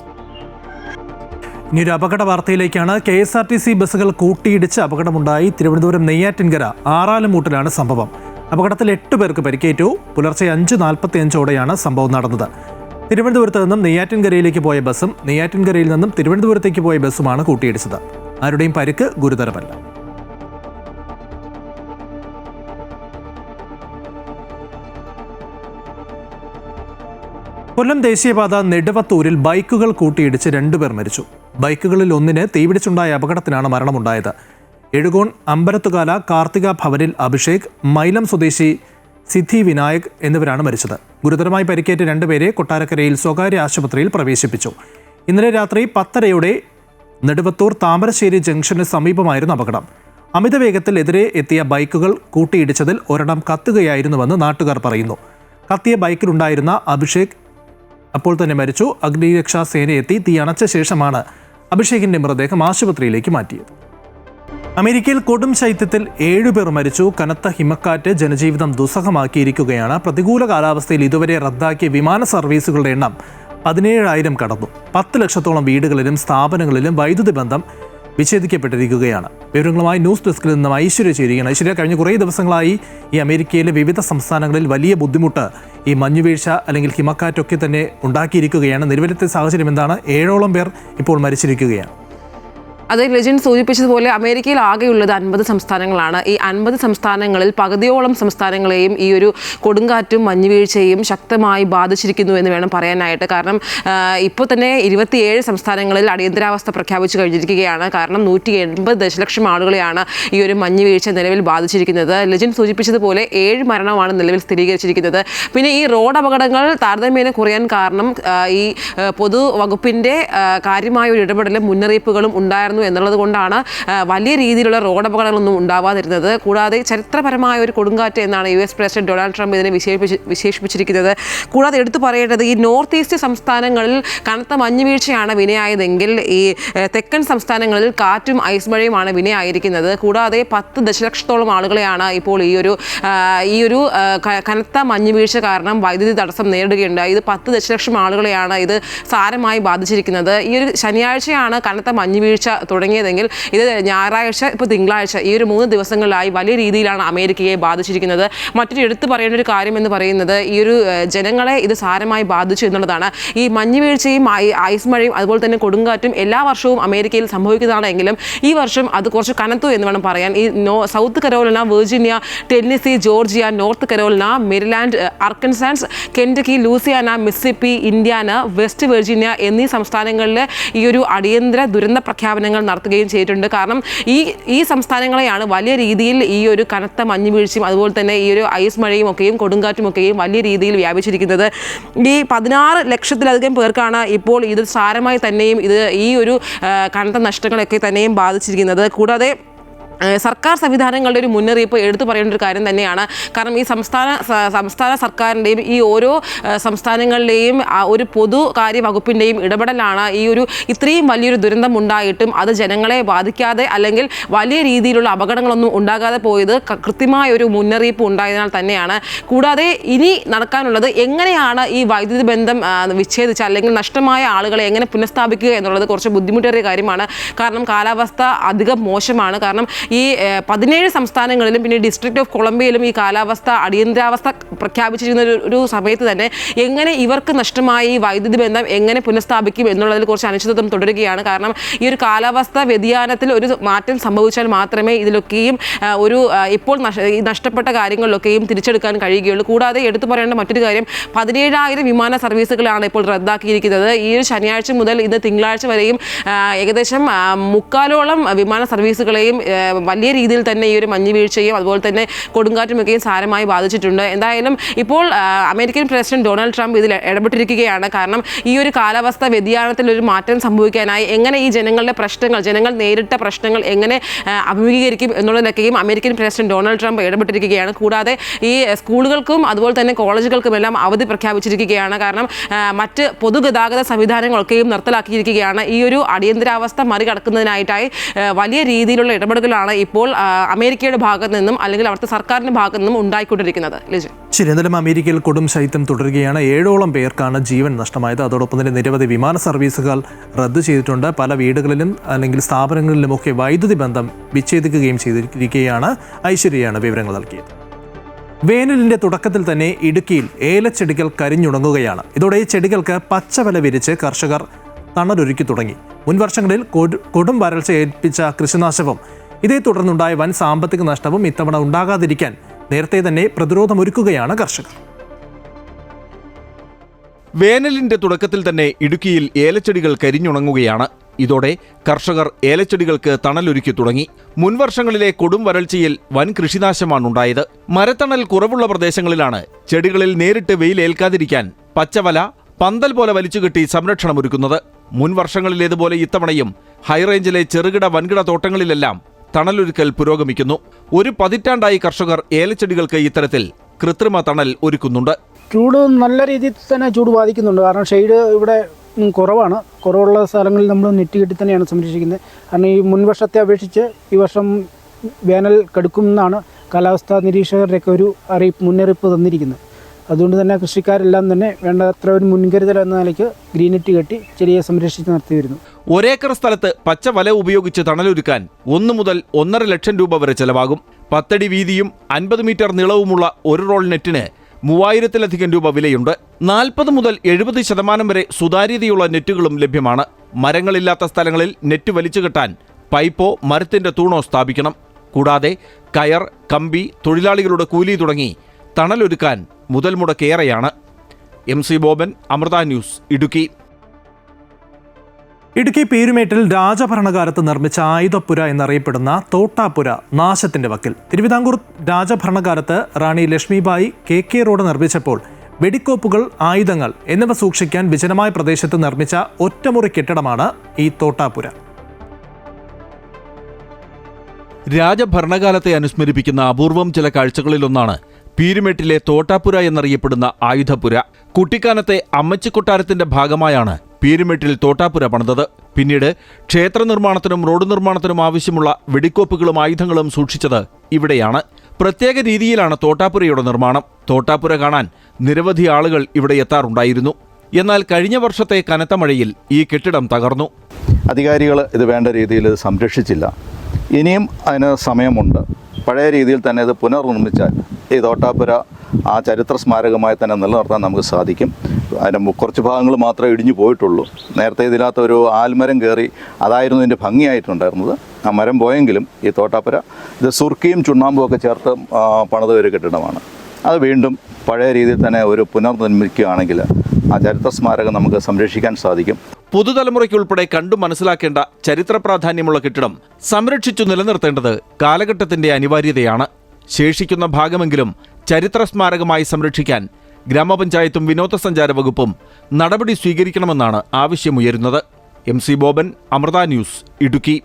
ഇനി ഒരു അപകട വാർത്തയിലേക്കാണ്. KSRTC ബസ്സുകൾ കൂട്ടിയിടിച്ച് അപകടമുണ്ടായി. തിരുവനന്തപുരം നെയ്യാറ്റിൻകര ആറാലുമൂട്ടിലാണ് സംഭവം. അപകടത്തിൽ 8 പേർക്ക് പരിക്കേറ്റു. പുലർച്ചെ 5:45ഓടെയാണ് സംഭവം നടന്നത്. തിരുവനന്തപുരത്ത് നിന്നും നെയ്യാറ്റിൻകരയിലേക്ക് പോയ ബസ്സും നെയ്യാറ്റിൻകരയിൽ നിന്നും തിരുവനന്തപുരത്തേക്ക് പോയ ബസ്സുമാണ് കൂട്ടിയിടിച്ചത്. ആരുടെയും പരിക്ക് ഗുരുതരമല്ല. കൊല്ലം ദേശീയപാത നെടുവത്തൂരിൽ ബൈക്കുകൾ കൂട്ടിയിടിച്ച് 2 പേർ മരിച്ചു. ബൈക്കുകളിൽ ഒന്നിന് തീപിടിച്ചുണ്ടായ അപകടത്തിലാണ് മരണമുണ്ടായത്. എഴുകോൺ അമ്പലത്തുകാല കാർത്തിക ഭവനിൽ അഭിഷേക്, മൈലം സ്വദേശി സിദ്ധി വിനായക് എന്നിവരാണ് മരിച്ചത്. ഗുരുതരമായി പരിക്കേറ്റ 2 പേരെ കൊട്ടാരക്കരയിൽ സ്വകാര്യ ആശുപത്രിയിൽ പ്രവേശിപ്പിച്ചു. ഇന്നലെ രാത്രി 10:30 നെടുവത്തൂർ താമരശ്ശേരി ജംഗ്ഷന് സമീപമായിരുന്നു അപകടം. അമിത വേഗത്തിൽ എതിരെ എത്തിയ ബൈക്കുകൾ കൂട്ടിയിടിച്ചതിൽ ഒരെണ്ണം കത്തുകയായിരുന്നുവെന്ന് നാട്ടുകാർ പറയുന്നു. കത്തിയ ബൈക്കിലുണ്ടായിരുന്ന അഭിഷേക് അപ്പോൾ തന്നെ മരിച്ചു. അഗ്നിരക്ഷാ സേനയെത്തി തീ അണച്ച ശേഷമാണ് അഭിഷേകിന്റെ മൃതദേഹം ആശുപത്രിയിലേക്ക് മാറ്റിയത്. അമേരിക്കയിൽ കൊടും ശൈത്യത്തിൽ 7 പേർ മരിച്ചു. കനത്ത ഹിമക്കാറ്റ് ജനജീവിതം ദുസ്സഹമാക്കിയിരിക്കുകയാണ്. പ്രതികൂല കാലാവസ്ഥയിൽ ഇതുവരെ റദ്ദാക്കിയ വിമാന സർവീസുകളുടെ എണ്ണം 17,000 കടന്നു. 10 ലക്ഷത്തോളം വീടുകളിലും സ്ഥാപനങ്ങളിലും വൈദ്യുതി ബന്ധം വിച്ഛേദിക്കപ്പെട്ടിരിക്കുകയാണ്. വിവരങ്ങളുമായി ന്യൂസ് ഡെസ്കിൽ നിന്നും ഐശ്വര്യ ചേരുകയാണ്. ഐശ്വര്യ, കഴിഞ്ഞ കുറേ ദിവസങ്ങളായി ഈ അമേരിക്കയിലെ വിവിധ സംസ്ഥാനങ്ങളിൽ വലിയ ബുദ്ധിമുട്ട് ഈ മഞ്ഞുവീഴ്ച അല്ലെങ്കിൽ ഹിമക്കാറ്റൊക്കെ തന്നെ ഉണ്ടാക്കിയിരിക്കുകയാണ്. നിലവിലത്തെ സാഹചര്യം എന്താണ്? 7ഓളം പേർ ഇപ്പോൾ മരിച്ചിരിക്കുകയാണ്. അത് ലിജിൻ സൂചിപ്പിച്ചതുപോലെ അമേരിക്കയിൽ ആകെയുള്ളത് 50 സംസ്ഥാനങ്ങളാണ്. ഈ 50 സംസ്ഥാനങ്ങളിൽ പകുതിയോളം സംസ്ഥാനങ്ങളെയും ഈ ഒരു കൊടുങ്കാറ്റും മഞ്ഞുവീഴ്ചയും ശക്തമായി ബാധിച്ചിരിക്കുന്നു എന്ന് വേണം പറയാനായിട്ട്. കാരണം ഇപ്പോൾ തന്നെ 27 സംസ്ഥാനങ്ങളിൽ അടിയന്തരാവസ്ഥ പ്രഖ്യാപിച്ചു കഴിഞ്ഞിരിക്കുകയാണ്. കാരണം 180 ദശലക്ഷം ആളുകളെയാണ് ഈ ഒരു മഞ്ഞുവീഴ്ച നിലവിൽ ബാധിച്ചിരിക്കുന്നത്. ലിജിൻ സൂചിപ്പിച്ചതുപോലെ 7 മരണമാണ് നിലവിൽ സ്ഥിരീകരിച്ചിരിക്കുന്നത്. പിന്നെ ഈ റോഡ് അപകടങ്ങൾ താരതമ്യേന കുറയാൻ കാരണം ഈ പൊതുവകുപ്പിൻ്റെ കാര്യമായ ഒരു ഇടപെടലും മുന്നറിയിപ്പുകളും ഉണ്ടായിരുന്നു ഉണ്ടായിരുന്നു എന്നുള്ളത് കൊണ്ടാണ് വലിയ രീതിയിലുള്ള റോഡ് അപകടങ്ങളൊന്നും ഉണ്ടാവാതിരുന്നത്. കൂടാതെ ചരിത്രപരമായ ഒരു കൊടുങ്കാറ്റ് എന്നാണ് US പ്രസിഡന്റ് ഡൊണാൾഡ് ട്രംപ് ഇതിനെ വിശേഷിപ്പിച്ചിരിക്കുന്നത്. കൂടാതെ എടുത്തു പറയേണ്ടത് ഈ നോർത്ത് ഈസ്റ്റ് സംസ്ഥാനങ്ങളിൽ കനത്ത മഞ്ഞുവീഴ്ചയാണ് വിനയായതെങ്കിൽ ഈ തെക്കൻ സംസ്ഥാനങ്ങളിൽ കാറ്റും ഐസ് മഴയുമാണ് വിനയായിരിക്കുന്നത്. കൂടാതെ 10 ദശലക്ഷത്തോളം ആളുകളെയാണ് ഇപ്പോൾ ഈ ഒരു കനത്ത മഞ്ഞുവീഴ്ച കാരണം വൈദ്യുതി തടസ്സം നേരിടുകയുണ്ടായി. ഇത് 10 ദശലക്ഷം ആളുകളെയാണ് ഇത് സാരമായി ബാധിച്ചിരിക്കുന്നത്. ഈ ഒരു ശനിയാഴ്ചയാണ് കനത്ത മഞ്ഞുവീഴ്ച തുടങ്ങിയതെങ്കിൽ ഇത് ഞായറാഴ്ച, ഇപ്പോൾ തിങ്കളാഴ്ച, ഈ ഒരു 3 ദിവസങ്ങളിലായി വലിയ രീതിയിലാണ് അമേരിക്കയെ ബാധിച്ചിരിക്കുന്നത്. മറ്റൊരു എടുത്തു പറയേണ്ട ഒരു കാര്യം എന്ന് പറയുന്നത് ഈ ഒരു ജനങ്ങളെ ഇത് സാരമായി ബാധിച്ചു എന്നുള്ളതാണ്. ഈ മഞ്ഞുവീഴ്ചയും ഐസ് മഴയും അതുപോലെ തന്നെ കൊടുങ്കാറ്റും എല്ലാ വർഷവും അമേരിക്കയിൽ സംഭവിക്കുന്നതാണെങ്കിലും ഈ വർഷം അത് കുറച്ച് കനത്തു എന്ന് വേണം പറയാൻ. ഈ South Carolina, Virginia, Tennessee, Georgia, North Carolina, Maryland, Arkansas, Kentucky, Louisiana, Mississippi, Indiana, West Virginia എന്നീ സംസ്ഥാനങ്ങളിൽ ഈ ഒരു അടിയന്തര ദുരന്ത പ്രഖ്യാപനങ്ങൾ നടത്തുകയും ചെയ്തിട്ടുണ്ട്. കാരണം ഈ സംസ്ഥാനങ്ങളെയാണ് വലിയ രീതിയിൽ ഈ ഒരു കനത്ത മഞ്ഞുവീഴ്ചയും അതുപോലെ തന്നെ ഈ ഒരു ഐസ് മഴയും ഒക്കെയും കൊടുങ്കാറ്റും ഒക്കെയും വലിയ രീതിയിൽ വ്യാപിച്ചിരിക്കുന്നത്. ഈ 16 ലക്ഷത്തിലധികം പേർക്കാണ് ഇപ്പോൾ ഇത് സാരമായി തന്നെയും ഈ ഒരു കനത്ത നഷ്ടങ്ങളൊക്കെ തന്നെയും ബാധിച്ചിരിക്കുന്നത്. കൂടാതെ സർക്കാർ സംവിധാനങ്ങളുടെ ഒരു മുന്നറിയിപ്പ് എടുത്തു പറയേണ്ട ഒരു കാര്യം തന്നെയാണ്. കാരണം ഈ സംസ്ഥാന സർക്കാരിൻ്റെയും ഈ ഓരോ സംസ്ഥാനങ്ങളിലെയും ഒരു പൊതുകാര്യ വകുപ്പിൻ്റെയും ഇടപെടലാണ് ഈ ഒരു ഇത്രയും വലിയൊരു ദുരന്തം ഉണ്ടായിട്ടും അത് ജനങ്ങളെ ബാധിക്കാതെ അല്ലെങ്കിൽ വലിയ രീതിയിലുള്ള അപകടങ്ങളൊന്നും ഉണ്ടാകാതെ പോയത് കൃത്യമായ ഒരു മുന്നറിയിപ്പ് ഉണ്ടായതിനാൽ തന്നെയാണ്. കൂടാതെ ഇനി നടക്കാനുള്ളത് എങ്ങനെയാണ് ഈ വൈദ്യുതി ബന്ധം വിച്ഛേദിച്ച അല്ലെങ്കിൽ നഷ്ടമായ ആളുകളെ എങ്ങനെ പുനഃസ്ഥാപിക്കുക എന്നുള്ളത് കുറച്ച് ബുദ്ധിമുട്ടേറിയ കാര്യമാണ്. കാരണം കാലാവസ്ഥ അധികം മോശമാണ്. കാരണം ഈ 17 സംസ്ഥാനങ്ങളിലും പിന്നെ ഡിസ്ട്രിക്ട് ഓഫ് കൊളംബിയയിലും ഈ കാലാവസ്ഥ അടിയന്തരാവസ്ഥ പ്രഖ്യാപിച്ചിരുന്ന ഒരു സമയത്ത് തന്നെ എങ്ങനെ ഇവർക്ക് നഷ്ടമായ ഈ വൈദ്യുതി ബന്ധം എങ്ങനെ പുനഃസ്ഥാപിക്കും എന്നുള്ളതിൽ കുറച്ച് അനിശ്ചിതത്വം തുടരുകയാണ്. കാരണം ഈ ഒരു കാലാവസ്ഥ വ്യതിയാനത്തിൽ ഒരു മാറ്റം സംഭവിച്ചാൽ മാത്രമേ ഇതിലൊക്കെയും ഒരു ഇപ്പോൾ നഷ്ടപ്പെട്ട കാര്യങ്ങളിലൊക്കെയും തിരിച്ചെടുക്കാൻ കഴിയുകയുള്ളൂ. കൂടാതെ എടുത്തു പറയേണ്ട മറ്റൊരു കാര്യം 17,000 വിമാന സർവീസുകളാണ് ഇപ്പോൾ റദ്ദാക്കിയിരിക്കുന്നത്. ഈ ഒരു ശനിയാഴ്ച മുതൽ ഇന്ന് തിങ്കളാഴ്ച വരെയും ഏകദേശം 3/4 വിമാന സർവീസുകളെയും വലിയ രീതിയിൽ തന്നെ ഈ ഒരു മഞ്ഞുവീഴ്ചയും അതുപോലെ തന്നെ കൊടുങ്കാറ്റുമൊക്കെയും സാരമായി ബാധിച്ചിട്ടുണ്ട്. എന്തായാലും ഇപ്പോൾ അമേരിക്കൻ പ്രസിഡന്റ് ഡൊണാൾഡ് ട്രംപ് ഇതിൽ ഇടപെട്ടിരിക്കുകയാണ്. കാരണം ഈ ഒരു കാലാവസ്ഥ വ്യതിയാനത്തിൽ ഒരു മാറ്റം സംഭവിക്കാനായി എങ്ങനെ ഈ ജനങ്ങൾ നേരിട്ട പ്രശ്നങ്ങൾ എങ്ങനെ അഭിമുഖീകരിക്കും എന്നുള്ളതിലൊക്കെയും അമേരിക്കൻ പ്രസിഡന്റ് ഡൊണാൾഡ് ട്രംപ് ഇടപെട്ടിരിക്കുകയാണ്. കൂടാതെ ഈ സ്കൂളുകൾക്കും അതുപോലെ തന്നെ കോളേജുകൾക്കുമെല്ലാം അവധി പ്രഖ്യാപിച്ചിരിക്കുകയാണ്. കാരണം മറ്റ് പൊതുഗതാഗത സംവിധാനങ്ങളൊക്കെയും നിർത്തലാക്കിയിരിക്കുകയാണ്. ഈ ഒരു അടിയന്തരാവസ്ഥ മറികടക്കുന്നതിനായിട്ടായി വലിയ രീതിയിലുള്ള ഇടപെടലുകളാണ് ഇപ്പോൾ അമേരിക്കയുടെ ഭാഗത്ത് നിന്നും അല്ലെങ്കിൽ അവിടുത്തെ സർക്കാരിന്റെ ഭാഗത്ത് നിന്നും ഉണ്ടായിക്കൊണ്ടിരിക്കുന്നത്. ശരി, എന്തായാലും അമേരിക്കയിൽ കൊടും ശൈത്യം തുടരുകയാണ്. 7ഓളം പേർക്കാണ് ജീവൻ നഷ്ടമായത്. അതോടൊപ്പം തന്നെ നിരവധി വിമാന സർവീസുകൾ റദ്ദു ചെയ്തിട്ടുണ്ട്. പല വീടുകളിലും അല്ലെങ്കിൽ സ്ഥാപനങ്ങളിലുമൊക്കെ വൈദ്യുതി ബന്ധം വിച്ഛേദിക്കുകയും ചെയ്തിരിക്കുകയാണ്. ഐശ്വര്യയാണ് വിവരങ്ങൾ നൽകിയത്. വേനലിന്റെ തുടക്കത്തിൽ തന്നെ ഇടുക്കിയിൽ ഏലച്ചെടികൾ കരിഞ്ഞുണങ്ങുകയാണ്. ഇതോടെ ഈ ചെടികൾക്ക് പച്ചവല വിരിച്ച് കർഷകർ തണലൊരുക്കി തുടങ്ങി. മുൻവർഷങ്ങളിൽ കൊടും വരൾച്ച ഏൽപ്പിച്ച കൃഷിനാശവും ഇതേ തുടർന്നുണ്ടായ വൻ സാമ്പത്തിക നഷ്ടവും ഇത്തവണ ഉണ്ടാകാതിരിക്കാൻ നേരത്തെ തന്നെ പ്രതിരോധമൊരുക്കുകയാണ് കർഷകർ. വേനലിന്റെ തുടക്കത്തിൽ തന്നെ ഇടുക്കിയിൽ ഏലച്ചെടികൾ കരിഞ്ഞുണങ്ങുകയാണ്. ഇതോടെ കർഷകർ ഏലച്ചെടികൾക്ക് തണലൊരുക്കി തുടങ്ങി. മുൻവർഷങ്ങളിലെ കൊടും വരൾച്ചയിൽ വൻ കൃഷിനാശമാണുണ്ടായത്. മരത്തണൽ കുറവുള്ള പ്രദേശങ്ങളിലാണ് ചെടികളിൽ നേരിട്ട് വെയിലേൽക്കാതിരിക്കാൻ പച്ചവല, പന്തൽ പോലെ വലിച്ചുകെട്ടി സംരക്ഷണമൊരുക്കുന്നത്. മുൻവർഷങ്ങളിലേതുപോലെ ഇത്തവണയും ഹൈറേഞ്ചിലെ ചെറുകിട വൻകിട തോട്ടങ്ങളിലെല്ലാം തണലൊരുക്കൽ പുരോഗമിക്കുന്നു. ഒരു പതിറ്റാണ്ടായി കർഷകർ ഏലച്ചെടികൾക്ക് ഇത്തരത്തിൽ കൃത്രിമ തണൽ ഒരുക്കുന്നുണ്ട്. ചൂട് നല്ല രീതിയിൽ തന്നെ ചൂട് ബാധിക്കുന്നുണ്ട്. കാരണം ഷെയ്ഡ് ഇവിടെ കുറവുള്ള സ്ഥലങ്ങളിൽ നമ്മൾ നെറ്റ് കെട്ടി തന്നെയാണ് സംരക്ഷിക്കുന്നത്. കാരണം ഈ മുൻവർഷത്തെ അപേക്ഷിച്ച് ഈ വർഷം വേനൽ കടുക്കുമെന്നാണ് കാലാവസ്ഥാ നിരീക്ഷകരുടെയൊക്കെ ഒരു മുന്നറിയിപ്പ് തന്നിരിക്കുന്നത്. അതുകൊണ്ട് തന്നെ കൃഷിക്കാരെല്ലാം തന്നെ വേണ്ടത്ര ഒരു മുൻകരുതൽ എന്ന നിലയ്ക്ക് ഗ്രീൻ നെറ്റ് കെട്ടി ചെടിയെ സംരക്ഷിച്ച് നടത്തി വരുന്നു. ഒരേക്കർ സ്ഥലത്ത് പച്ചവല ഉപയോഗിച്ച് തണലൊരുക്കാൻ 1 മുതൽ 1.5 ലക്ഷം രൂപ വരെ ചെലവാകും. 10 അടി വീതിയും 50 മീറ്റർ നീളവുമുള്ള ഒരു റോൾ നെറ്റിന് 3000-ലധികം രൂപ വിലയുണ്ട്. 40 മുതൽ 70% വരെ സുതാര്യതയുള്ള നെറ്റുകളും ലഭ്യമാണ്. മരങ്ങളില്ലാത്ത സ്ഥലങ്ങളിൽ നെറ്റ് വലിച്ചുകെട്ടാൻ പൈപ്പോ മരത്തിന്റെ തൂണോ സ്ഥാപിക്കണം. കൂടാതെ കയർ, കമ്പി, തൊഴിലാളികളുടെ കൂലി തുടങ്ങി തണലൊരുക്കാൻ മുതൽ മുടക്കേറെയാണ്. MC Boban, Amrita news, Idukki. ഇടുക്കി പീരുമേട്ടിൽ രാജഭരണകാലത്ത് നിർമ്മിച്ച ആയുധപ്പുര എന്നറിയപ്പെടുന്ന തോട്ടാപ്പുര നാശത്തിന്റെ വക്കിൽ. തിരുവിതാംകൂർ രാജഭരണകാലത്ത് റാണി ലക്ഷ്മിബായി KK റോഡ് നിർമ്മിച്ചപ്പോൾ വെടിക്കോപ്പുകൾ, ആയുധങ്ങൾ എന്നിവ സൂക്ഷിക്കാൻ വിജനമായ പ്രദേശത്ത് നിർമ്മിച്ച ഒറ്റമുറി കെട്ടിടമാണ് ഈ തോട്ടാപ്പുര. രാജഭരണകാലത്തെ അനുസ്മരിപ്പിക്കുന്ന അപൂർവം ചില കാഴ്ചകളിലൊന്നാണ് പീരുമേട്ടിലെ തോട്ടാപ്പുര എന്നറിയപ്പെടുന്ന ആയുധപുര. കുട്ടിക്കാനത്തെ അമ്മച്ചിക്കൊട്ടാരത്തിന്റെ ഭാഗമായാണ് പീരുമേട്ടിൽ തോട്ടാപ്പുര പണിതത്. പിന്നീട് ക്ഷേത്ര നിർമ്മാണത്തിനും റോഡ് നിർമ്മാണത്തിനും ആവശ്യമുള്ള വെടിക്കോപ്പുകളും ആയുധങ്ങളും സൂക്ഷിച്ചത് ഇവിടെയാണ്. പ്രത്യേക രീതിയിലാണ് തോട്ടാപ്പുരയുടെ നിർമ്മാണം. തോട്ടാപ്പുര കാണാൻ നിരവധി ആളുകൾ ഇവിടെ എത്താറുണ്ടായിരുന്നു. എന്നാൽ കഴിഞ്ഞ വർഷത്തെ കനത്ത മഴയിൽ ഈ കെട്ടിടം തകർന്നു. അധികാരികൾ ഇത് വേണ്ട രീതിയിൽ സംരക്ഷിച്ചില്ല. ഇനിയും അതിന് സമയമുണ്ട്. പഴയ രീതിയിൽ തന്നെ ഇത് പുനർനിർമ്മിച്ചാൽ ഈ തോട്ടാപ്പുര ആ ചരിത്ര സ്മാരകമായി തന്നെ നിലനിർത്താൻ നമുക്ക് സാധിക്കും. അതിന് കുറച്ച് ഭാഗങ്ങൾ മാത്രമേ ഇടിഞ്ഞു പോയിട്ടുള്ളൂ. നേരത്തെ ഇതിനകത്ത് ഒരു ആൽമരം കയറി അതായിരുന്നു ഇതിൻ്റെ ഭംഗിയായിട്ടുണ്ടായിരുന്നത്. ആ മരം പോയെങ്കിലും ഈ തോട്ടാപ്പുര ഇത് സുർക്കിയും ചുണ്ണാമ്പും ഒക്കെ ചേർത്ത് പണിത ഒരു കെട്ടിടമാണ്. അത് വീണ്ടും പഴയ രീതിയിൽ തന്നെ ഒരു പുനർനിർമ്മിക്കുകയാണെങ്കിൽ ആ ചരിത്ര സ്മാരകം നമുക്ക് സംരക്ഷിക്കാൻ സാധിക്കും. പുതുതലമുറയ്ക്കുൾപ്പെടെ കണ്ടു മനസ്സിലാക്കേണ്ട ചരിത്ര പ്രാധാന്യമുള്ള കെട്ടിടം സംരക്ഷിച്ചു നിലനിർത്തേണ്ടത് കാലഘട്ടത്തിന്റെ അനിവാര്യതയാണ്. ശേഷിക്കുന്ന ഭാഗമെങ്കിലും ചരിത്ര സ്മാരകമായി സംരക്ഷിക്കാൻ ഗ്രാമപഞ്ചായത്തും വിനോദസഞ്ചാര വകുപ്പും നടപടി സ്വീകരിക്കണമെന്നാണ് ആവശ്യമുയരുന്നത്. MC Boban, Amrita news, Idukki.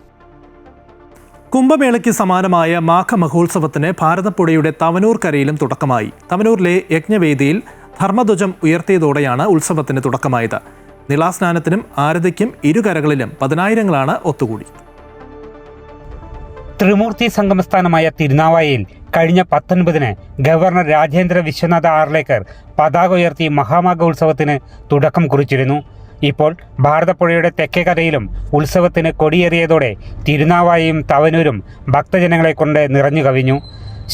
കുംഭമേളയ്ക്ക് സമാനമായ മാഘമഹോത്സവത്തിന് ഭാരതപ്പുഴയുടെ തവനൂർ കരയിലും തുടക്കമായി. തവനൂരിലെ യജ്ഞവേദിയിൽ ധർമ്മധ്വജം ഉയർത്തിയതോടെയാണ് ഉത്സവത്തിന് തുടക്കമായത്. നിളാസ്നാനത്തിനും ആരതിക്കും ഇരുകരകളിലും പതിനായിരങ്ങളാണ് ഒത്തുകൂടി. ത്രിമൂർത്തി സംഗമസ്ഥാനമായ തിരുനാവായയിൽ കഴിഞ്ഞ 19-ന് ഗവർണർ രാജേന്ദ്ര വിശ്വനാഥ ആർലേക്കർ പതാക ഉയർത്തി മഹാമാഘ ഉത്സവത്തിന് തുടക്കം കുറിച്ചിരുന്നു. ഇപ്പോൾ ഭാരതപ്പുഴയുടെ തെക്കേക്കരയിലും ഉത്സവത്തിന് കൊടിയേറിയതോടെ തിരുനാവായയും തവനൂരും ഭക്തജനങ്ങളെ കൊണ്ട് നിറഞ്ഞു കവിഞ്ഞു.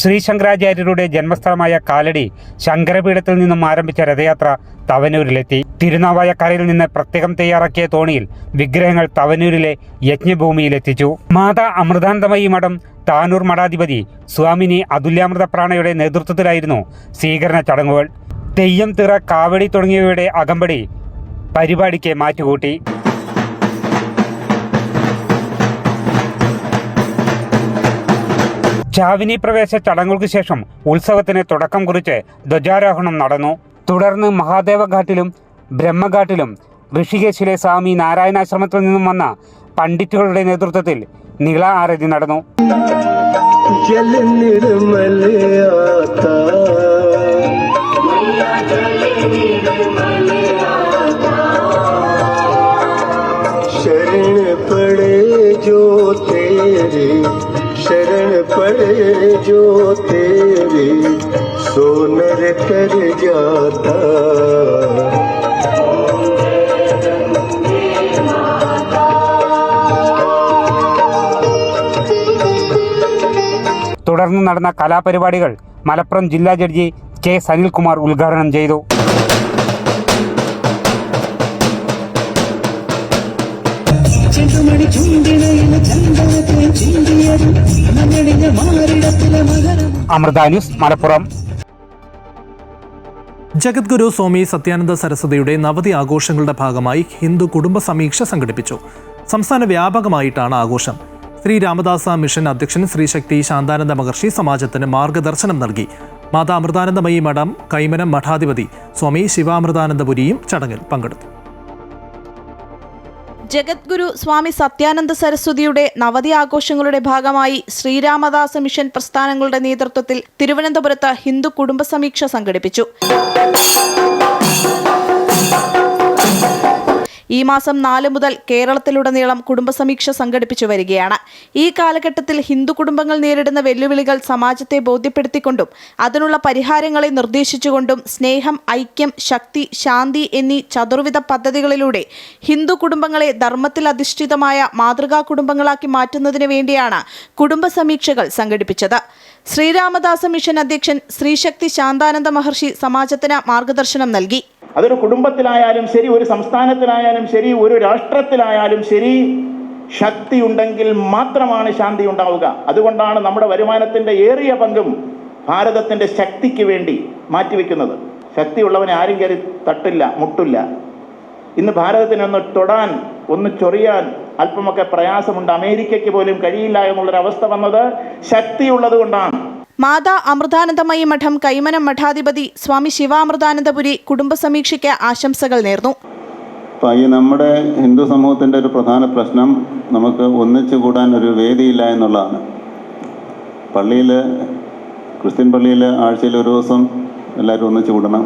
ശ്രീ ശങ്കരാചാര്യരുടെ ജന്മസ്ഥലമായ കാലടി ശങ്കരപീഠത്തിൽ നിന്നും ആരംഭിച്ച രഥയാത്ര തവനൂരിലെത്തി. തിരുനാവായ കരയിൽ നിന്ന് പ്രത്യേകം തയ്യാറാക്കിയ തോണിയിൽ വിഗ്രഹങ്ങൾ തവനൂരിലെ യജ്ഞഭൂമിയിലെത്തിച്ചു. മാതാ അമൃതാനന്ദമയി മഠം താനൂർ മഠാധിപതി സ്വാമിനി അതുല്യാമൃതപ്രാണയുടെ നേതൃത്വത്തിലായിരുന്നു സ്വീകരണ ചടങ്ങുകൾ. തെയ്യം, തിറ, കാവടി തുടങ്ങിയവയുടെ അകമ്പടി പരിപാടിക്ക് മാറ്റുകൂട്ടി. ചാവിനി പ്രവേശ ചടങ്ങുകൾക്ക് ശേഷം ഉത്സവത്തിന് തുടക്കം കുറിച്ച് ധ്വജാരോഹണം നടന്നു. തുടർന്ന് മഹാദേവഘാട്ടിലും ബ്രഹ്മഘാട്ടിലും ഋഷികേശിലെ സ്വാമി നാരായണാശ്രമത്തിൽ നിന്നും വന്ന പണ്ഡിറ്റുകളുടെ നേതൃത്വത്തിൽ നിള ആരതി നടന്നു. शरण पड़े जो तेरी सोनर कर जाता. തുടർന്ന് നടന്ന കലാപരിപാടികൾ മലപ്പുറം ജില്ലാ ജഡ്ജി K. സനിൽകുമാർ ഉദ്ഘാടനം ചെയ്തു. അമൃത ന്യൂസ്, മലപ്പുറം. ജഗദ്ഗുരു സ്വാമി സത്യാനന്ദ സരസ്വതിയുടെ നവതി ആഘോഷങ്ങളുടെ ഭാഗമായി ഹിന്ദു കുടുംബ സമീക്ഷ സംഘടിപ്പിച്ചു. സംസ്ഥാന വ്യാപകമായിട്ടാണ് ആഘോഷം. ശ്രീ രാമദാസ മിഷൻ അധ്യക്ഷൻ ശ്രീ ശക്തി ശാന്താനന്ദ മഹർഷി സമാജത്തിന് മാർഗദർശനം നൽകി. മാതാ അമൃതാനന്ദമയി മഠം കൈമനം മഠാധിപതി സ്വാമി ശിവാമൃതാനന്ദപുരിയും ചടങ്ങിൽ പങ്കെടുത്തു. ജഗദ്ഗുരു സ്വാമി സത്യാനന്ദ സരസ്വതിയുടെ നവതി ആഘോഷങ്ങളുടെ ഭാഗമായി ശ്രീരാമദാസ മിഷൻ പ്രസ്ഥാനങ്ങളുടെ നേതൃത്വത്തിൽ തിരുവനന്തപുരത്ത് ഹിന്ദു കുടുംബ സമീക്ഷ സംഘടിപ്പിച്ചു. ഈ മാസം 4 മുതൽ കേരളത്തിലുടനീളം കുടുംബസമീക്ഷ സംഘടിപ്പിച്ചു വരികയാണ്. ഈ കാലഘട്ടത്തിൽ ഹിന്ദു കുടുംബങ്ങൾ നേരിടുന്ന വെല്ലുവിളികൾ സമാജത്തെ ബോധ്യപ്പെടുത്തിക്കൊണ്ടും അതിനുള്ള പരിഹാരങ്ങളെ നിർദ്ദേശിച്ചുകൊണ്ടും സ്നേഹം, ഐക്യം, ശക്തി, ശാന്തി എന്നീ ചതുർവിധ പദ്ധതികളിലൂടെ ഹിന്ദു കുടുംബങ്ങളെ ധർമ്മത്തിൽ അധിഷ്ഠിതമായ മാതൃകാ കുടുംബങ്ങളാക്കി മാറ്റുന്നതിന് വേണ്ടിയാണ് കുടുംബസമീക്ഷകൾ സംഘടിപ്പിച്ചത്. ശ്രീരാമദാസ മിഷൻ അധ്യക്ഷൻ ശ്രീശക്തി ശാന്താനന്ദ മഹർഷി സമാജത്തിന് മാർഗദർശനം നൽകി. അതൊരു കുടുംബത്തിലായാലും ശരി, ഒരു സംസ്ഥാനത്തിലായാലും ശരി, ഒരു രാഷ്ട്രത്തിലായാലും ശരി, ശക്തി ഉണ്ടെങ്കിൽ മാത്രമാണ് ശാന്തി ഉണ്ടാവുക. അതുകൊണ്ടാണ് നമ്മുടെ വരുമാനത്തിന്റെ ഏറിയ പങ്കും ഭാരതത്തിന്റെ ശക്തിക്ക് വേണ്ടി മാറ്റിവെക്കുന്നത്. ശക്തിയുള്ളവനെ ആരും കയറി തട്ടില്ല, മുട്ടില്ല. ഇന്ന് ഭാരതത്തിനൊന്ന് തൊടാൻ, ഒന്ന് ചൊറിയാൻ അല്പമൊക്കെ പ്രയാസമുണ്ട്. അമേരിക്കയ്ക്ക് പോലും കഴിയില്ല എന്നുള്ളൊരവസ്ഥ വന്നത് ശക്തിയുള്ളത് കൊണ്ടാണ്. മാതാ അമൃതാനന്ദമയി മഠം കൈമനം മഠാധിപതി സ്വാമി ശിവാമൃതാനന്ദപുരി കുടുംബസമീക്ഷയ്ക്ക് ആശംസകൾ നേർന്നു. ഈ നമ്മുടെ ഹിന്ദു സമൂഹത്തിൻ്റെ ഒരു പ്രധാന പ്രശ്നം നമുക്ക് ഒന്നിച്ചു കൂടാൻ ഒരു വേദിയില്ല എന്നുള്ളതാണ്. പള്ളിയിൽ, ക്രിസ്ത്യൻ പള്ളിയിൽ ആഴ്ചയിൽ ഒരു ദിവസം എല്ലാവരും ഒന്നിച്ച് കൂടണം.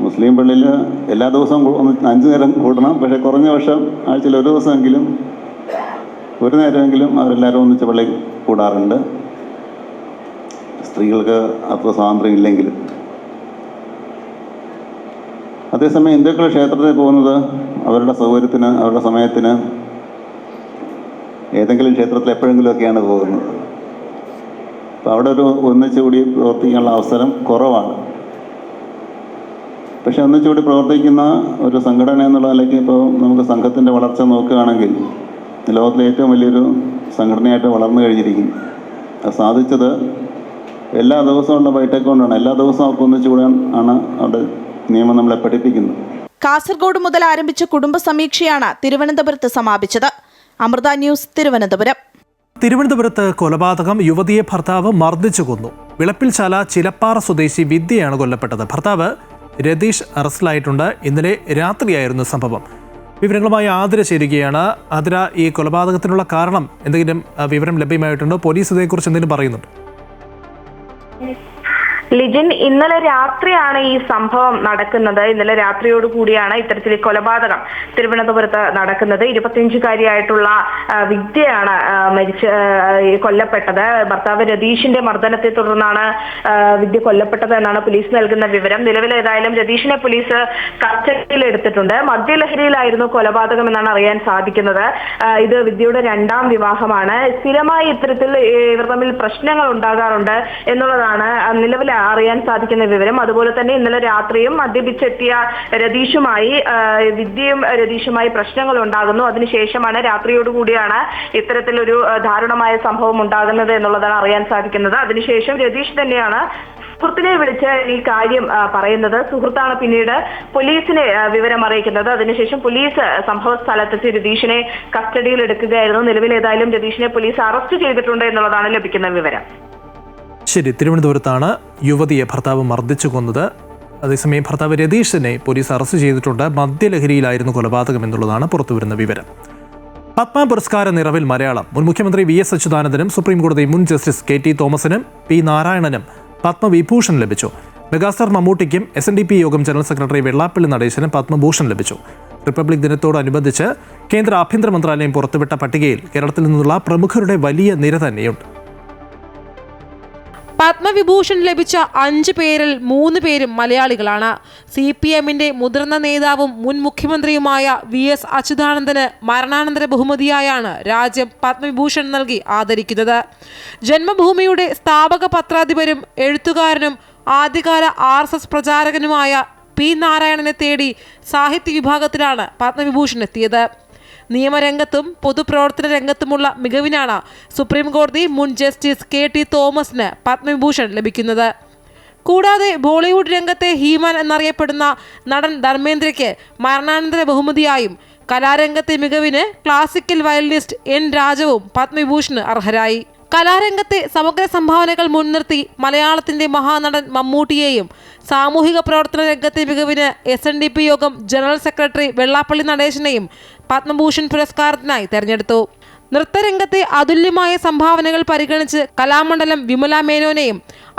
മുസ്ലിം പള്ളിയിൽ എല്ലാ ദിവസവും 5 നേരം കൂടണം. പക്ഷേ കുറഞ്ഞ പക്ഷം ആഴ്ചയിൽ ഒരു ദിവസമെങ്കിലും, ഒരു നേരമെങ്കിലും അവരെല്ലാവരും ഒന്നിച്ച് പള്ളിയിൽ കൂടാറുണ്ട്. സ്ത്രീകൾക്ക് അത്ര സ്വാതന്ത്ര്യം ഇല്ലെങ്കിലും. അതേസമയം ഹിന്ദുക്കൾ ക്ഷേത്രത്തിൽ പോകുന്നത് അവരുടെ സൗകര്യത്തിന്, അവരുടെ സമയത്തിന്, ഏതെങ്കിലും ക്ഷേത്രത്തിൽ എപ്പോഴെങ്കിലുമൊക്കെയാണ് പോകുന്നത്. അപ്പോൾ അവിടെ ഒരു ഒന്നിച്ചുകൂടി പ്രവർത്തിക്കാനുള്ള അവസരം കുറവാണ്. പക്ഷെ ഒന്നിച്ചുകൂടി പ്രവർത്തിക്കുന്ന ഒരു സംഘടന എന്നുള്ള നിലയ്ക്ക് ഇപ്പോൾ നമുക്ക് സംഘത്തിൻ്റെ വളർച്ച നോക്കുകയാണെങ്കിൽ ലോകത്തിലെ ഏറ്റവും വലിയൊരു സംഘടനയായിട്ട് വളർന്നു കഴിഞ്ഞിരിക്കുന്നു. അത് സാധിച്ചത് എല്ലാ ദിവസവും ബൈഠക്ക് കൊണ്ടാണ്. എല്ലാ ദിവസവും അവർക്ക് ഒന്നിച്ചുകൂടാൻ ആണ് അവിടെ നിയമം നമ്മളെ പഠിപ്പിക്കുന്നത്. കാസർഗോഡ് മുതൽ ആരംഭിച്ച കുടുംബ സമീക്ഷയാണ് തിരുവനന്തപുരത്ത് സമാപിച്ചത്. അമൃത ന്യൂസ്, തിരുവനന്തപുരം. തിരുവനന്തപുരത്ത് കൊലപാതകം. യുവതിയെ ഭർത്താവ് മർദ്ദിച്ചു കൊന്നു. വിളപ്പിൽശാല ചിലപ്പാറ സ്വദേശി വിദ്യയാണ് കൊല്ലപ്പെട്ടത്. ഭർത്താവ് രതീഷ് അറസ്റ്റിലായിട്ടുണ്ട്. ഇന്നലെ രാത്രിയായിരുന്നു സംഭവം. വിവരങ്ങളുമായി ആതിര ചേരുകയാണ്. ആതിര, ഈ കൊലപാതകത്തിനുള്ള കാരണം എന്തെങ്കിലും വിവരം ലഭ്യമായിട്ടുണ്ടോ? പോലീസ് ഇതേക്കുറിച്ച് എന്തെങ്കിലും പറയുന്നുണ്ടോ? ലിജിൻ, ഇന്നലെ രാത്രിയാണ് ഈ സംഭവം നടക്കുന്നത്. ഇന്നലെ രാത്രിയോട് കൂടിയാണ് ഇത്തരത്തിൽ കൊലപാതകം തിരുവനന്തപുരത്ത് നടക്കുന്നത്. 25-കാരിയായിട്ടുള്ള വിദ്യയാണ് കൊല്ലപ്പെട്ടത്. ഭർത്താവ് രതീഷിന്റെ മർദ്ദനത്തെ തുടർന്നാണ് വിദ്യ കൊല്ലപ്പെട്ടത് എന്നാണ് പോലീസ് നൽകുന്ന വിവരം. നിലവിൽ ഏതായാലും രതീഷിനെ പോലീസ് കസ്റ്റഡിയിൽ എടുത്തിട്ടുണ്ട്. മദ്യലഹരിയിലായിരുന്നു കൊലപാതകം എന്നാണ് അറിയാൻ സാധിക്കുന്നത്. ഇത് വിദ്യയുടെ 2ാം വിവാഹമാണ്. സ്ഥിരമായി ഇത്തരത്തിൽ ഇവർ തമ്മിൽ പ്രശ്നങ്ങൾ ഉണ്ടാകാറുണ്ട് എന്നുള്ളതാണ് നിലവിൽ അറിയാൻ സാധിക്കുന്ന വിവരം. അതുപോലെ തന്നെ ഇന്നലെ രാത്രിയും മദ്യപിച്ചെത്തിയ രതീഷുമായി പ്രശ്നങ്ങൾ ഉണ്ടാകുന്നു. അതിനുശേഷമാണ് രാത്രിയോടുകൂടിയാണ് ഇത്തരത്തിലൊരു ദാരുണമായ സംഭവം ഉണ്ടാകുന്നത് എന്നുള്ളതാണ് അറിയാൻ സാധിക്കുന്നത്. അതിനുശേഷം രതീഷ് തന്നെയാണ് സുഹൃത്തിനെ വിളിച്ച് ഈ കാര്യം പറയുന്നത്. സുഹൃത്താണ് പിന്നീട് പോലീസിനെ വിവരം അറിയിക്കുന്നത്. അതിനുശേഷം പോലീസ് സംഭവ സ്ഥലത്തെത്തി രതീഷിനെ കസ്റ്റഡിയിൽ എടുക്കുകയായിരുന്നു. നിലവിൽ ഏതായാലും രതീഷിനെ പോലീസ് അറസ്റ്റ് ചെയ്തിട്ടുണ്ട് എന്നുള്ളതാണ് ലഭിക്കുന്ന വിവരം. ശരി, തിരുവനന്തപുരത്താണ് യുവതിയെ ഭർത്താവ് മർദ്ദിച്ചു കൊന്നത്. അതേസമയം ഭർത്താവ് രതീഷിനെ പോലീസ് അറസ്റ്റ് ചെയ്തിട്ടുണ്ട്. മദ്യലഹരിയിലായിരുന്നു കൊലപാതകം എന്നുള്ളതാണ് പുറത്തുവരുന്ന വിവരം. പത്മ പുരസ്കാര നിറവിൽ മലയാളം. മുൻ മുഖ്യമന്ത്രി VS അച്യുതാനന്ദനും സുപ്രീംകോടതി മുൻ ജസ്റ്റിസ് KT തോമസിനും P നാരായണനും പത്മവിഭൂഷൺ ലഭിച്ചു. മെഗാസ്റ്റാർ മമ്മൂട്ടിക്കും SNDP യോഗം ജനറൽ സെക്രട്ടറി വെള്ളാപ്പള്ളി നടേശനും പത്മഭൂഷൺ ലഭിച്ചു. റിപ്പബ്ലിക് ദിനത്തോടനുബന്ധിച്ച് കേന്ദ്ര ആഭ്യന്തര മന്ത്രാലയം പുറത്തുവിട്ട പട്ടികയിൽ കേരളത്തിൽ നിന്നുള്ള പ്രമുഖരുടെ വലിയ നിര തന്നെയുണ്ട്. പത്മവിഭൂഷൺ ലഭിച്ച 5 പേരിൽ 3 പേരും മലയാളികളാണ്. CPM-ന്റെ മുതിർന്ന നേതാവും മുൻ മുഖ്യമന്ത്രിയുമായ VS അച്യുതാനന്ദന് മരണാനന്തര ബഹുമതിയായാണ് രാജ്യം പത്മവിഭൂഷൺ നൽകി ആദരിക്കുന്നത്. ജന്മഭൂമിയുടെ സ്ഥാപക പത്രാധിപരും എഴുത്തുകാരനും ആദ്യകാല RSS പ്രചാരകനുമായ P നാരായണനെ തേടി സാഹിത്യ വിഭാഗത്തിലാണ് പത്മവിഭൂഷൺ എത്തിയത്. നിയമരംഗത്തും പൊതുപ്രവർത്തന രംഗത്തുമുള്ള മികവിനാണ് സുപ്രീം കോടതി മുൻ ജസ്റ്റിസ് KT തോമസിന് പത്മവിഭൂഷൺ ലഭിക്കുന്നത്. കൂടാതെ ബോളിവുഡ് രംഗത്തെ ഹീമാൻ എന്നറിയപ്പെടുന്ന നടൻ ധർമ്മേന്ദ്രയ്ക്ക് മരണാനന്തര ബഹുമതിയായും കലാരംഗത്തെ മികവിന് ക്ലാസിക്കൽ വയലിനിസ്റ്റ് N രാജവും പത്മവിഭൂഷണ് അർഹരായി. കലാരംഗത്തെ സമഗ്ര സംഭാവനകൾ മുൻനിർത്തി മലയാളത്തിന്റെ മഹാനടൻ മമ്മൂട്ടിയെയും സാമൂഹിക പ്രവർത്തന രംഗത്തെ മികവിന് SNDP യോഗം ജനറൽ സെക്രട്ടറി വെള്ളാപ്പള്ളി നടേശനെയും പത്മഭൂഷൺ പുരസ്കാരത്തിനായി തെരഞ്ഞെടുത്തു. നൃത്തരംഗത്തെ അതുല്യമായ സംഭാവനകൾ പരിഗണിച്ച് കലാമണ്ഡലം വിമല മേനോനെയും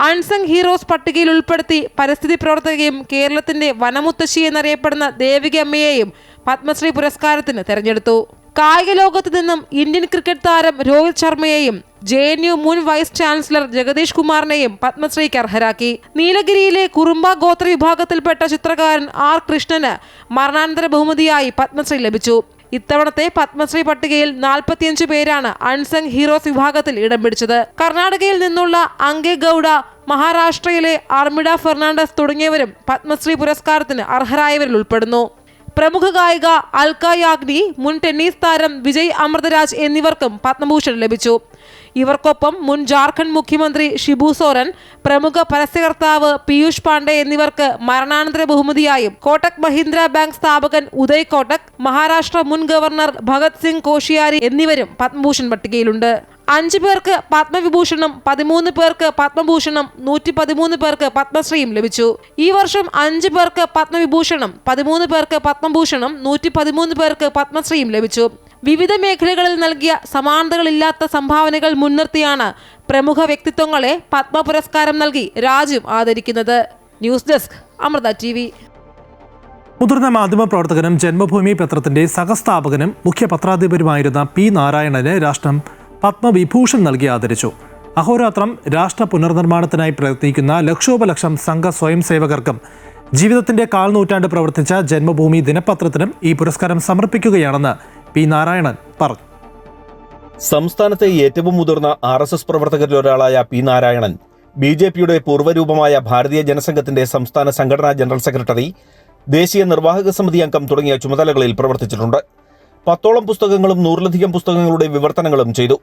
അൺസങ് ഹീറോസ് പട്ടികയിൽ ഉൾപ്പെടുത്തി പരിസ്ഥിതി പ്രവർത്തകയും കേരളത്തിന്റെ വനമുത്തശ്ശി എന്നറിയപ്പെടുന്ന ദേവിക അമ്മയെയും പത്മശ്രീ പുരസ്കാരത്തിന് തെരഞ്ഞെടുത്തു. കായിക ലോകത്ത് നിന്നും ഇന്ത്യൻ ക്രിക്കറ്റ് താരം രോഹിത് ശർമ്മയെയും JNU മുൻ വൈസ് ചാൻസലർ ജഗദീഷ് കുമാറിനെയും പത്മശ്രീക്ക് അർഹരാക്കി. നീലഗിരിയിലെ കുറുമ്പ ഗോത്ര വിഭാഗത്തിൽപ്പെട്ട ചിത്രകാരൻ R കൃഷ്ണന് മരണാനന്തര ബഹുമതിയായി പത്മശ്രീ ലഭിച്ചു. ഇത്തവണത്തെ പത്മശ്രീ പട്ടികയിൽ 45 പേരാണ് അൺസങ് ഹീറോസ് വിഭാഗത്തിൽ ഇടം പിടിച്ചത്. കർണാടകയിൽ നിന്നുള്ള അങ്കെ ഗൌഡ, മഹാരാഷ്ട്രയിലെ അർമിഡ ഫെർണാണ്ടസ് തുടങ്ങിയവരും പത്മശ്രീ പുരസ്കാരത്തിന് അർഹരായവരിൽ ഉൾപ്പെടുന്നു. പ്രമുഖ ഗായിക അൽക്ക യാഗ്നി, മുൻ ടെന്നീസ് താരം വിജയ് അമൃതരാജ് എന്നിവർക്കും പത്മഭൂഷൺ ലഭിച്ചു. ഇവർക്കൊപ്പം മുൻ ജാർഖണ്ഡ് മുഖ്യമന്ത്രി ഷിബു സോറൻ, പ്രമുഖ പരസ്യകർത്താവ് പീയൂഷ് പാണ്ഡെ എന്നിവർക്ക് മരണാനന്തര ബഹുമതിയായും കോട്ടക് മഹീന്ദ്ര ബാങ്ക് സ്ഥാപകൻ ഉദയ് കോട്ടക്, മഹാരാഷ്ട്ര മുൻ ഗവർണർ ഭഗത് സിംഗ് കോഷിയാരി എന്നിവരും പത്മഭൂഷൺ പട്ടികയിലുണ്ട്. 5 പേർക്ക് പത്മവിഭൂഷണും 13 പേർക്ക് പത്മഭൂഷണും 113 പേർക്ക് പത്മശ്രീയും ലഭിച്ചു. ഈ വർഷം 5 പേർക്ക് പത്മവിഭൂഷണും 13 പേർക്ക് പത്മഭൂഷണും 113 പേർക്ക് പത്മശ്രീയും ലഭിച്ചു. വിവിധ മേഖലകളിൽ നൽകിയ സമാനതകളില്ലാത്ത സംഭാവനകൾ മുൻനിർത്തിയാണ് പ്രമുഖ വ്യക്തിത്വങ്ങളെ പത്മ പുരസ്കാരം നൽകി രാജ്യം ആദരിക്കുന്നത്. News desk Amrita TV. മുതിർന്ന മാധ്യമപ്രവർത്തകനും ജന്മഭൂമി പത്രത്തിന്റെ സഹസ്ഥാപകനും മുഖ്യ പത്രാധിപരുമായിരുന്ന പി നാരായണന് രാഷ്ട്രം പത്മവിഭൂഷൺ നൽകി ആദരിച്ചു. അഹോരാത്രം രാഷ്ട്ര പുനർനിർമ്മാണത്തിനായി പ്രയത്നിക്കുന്ന ലക്ഷോപലക്ഷം സംഘ സ്വയം സേവകർക്കും ജീവിതത്തിന്റെ കാൽനൂറ്റാണ്ട് പ്രവർത്തിച്ച ജന്മഭൂമി ദിനപത്രത്തിനും ഈ പുരസ്കാരം സമർപ്പിക്കുകയാണെന്ന് പി നാരായണൻ പറഞ്ഞു. സംസ്ഥാനത്തെ ഏറ്റവും മുതിർന്ന RSS പ്രവർത്തകരിലൊരാളായ പി നാരായണൻ BJPയുടെ പൂർവ്വരൂപമായ ഭാരതീയ ജനസംഘത്തിന്റെ സംസ്ഥാന സംഘടനാ ജനറൽ സെക്രട്ടറി, ദേശീയ നിർവാഹക സമിതി അംഗം തുടങ്ങിയ ചുമതലകളിൽ പ്രവർത്തിച്ചിട്ടുണ്ട്. 10ഓളം പുസ്തകങ്ങളും 100ലധികം പുസ്തകങ്ങളുടെ വിവർത്തനങ്ങളും ചെയ്തു.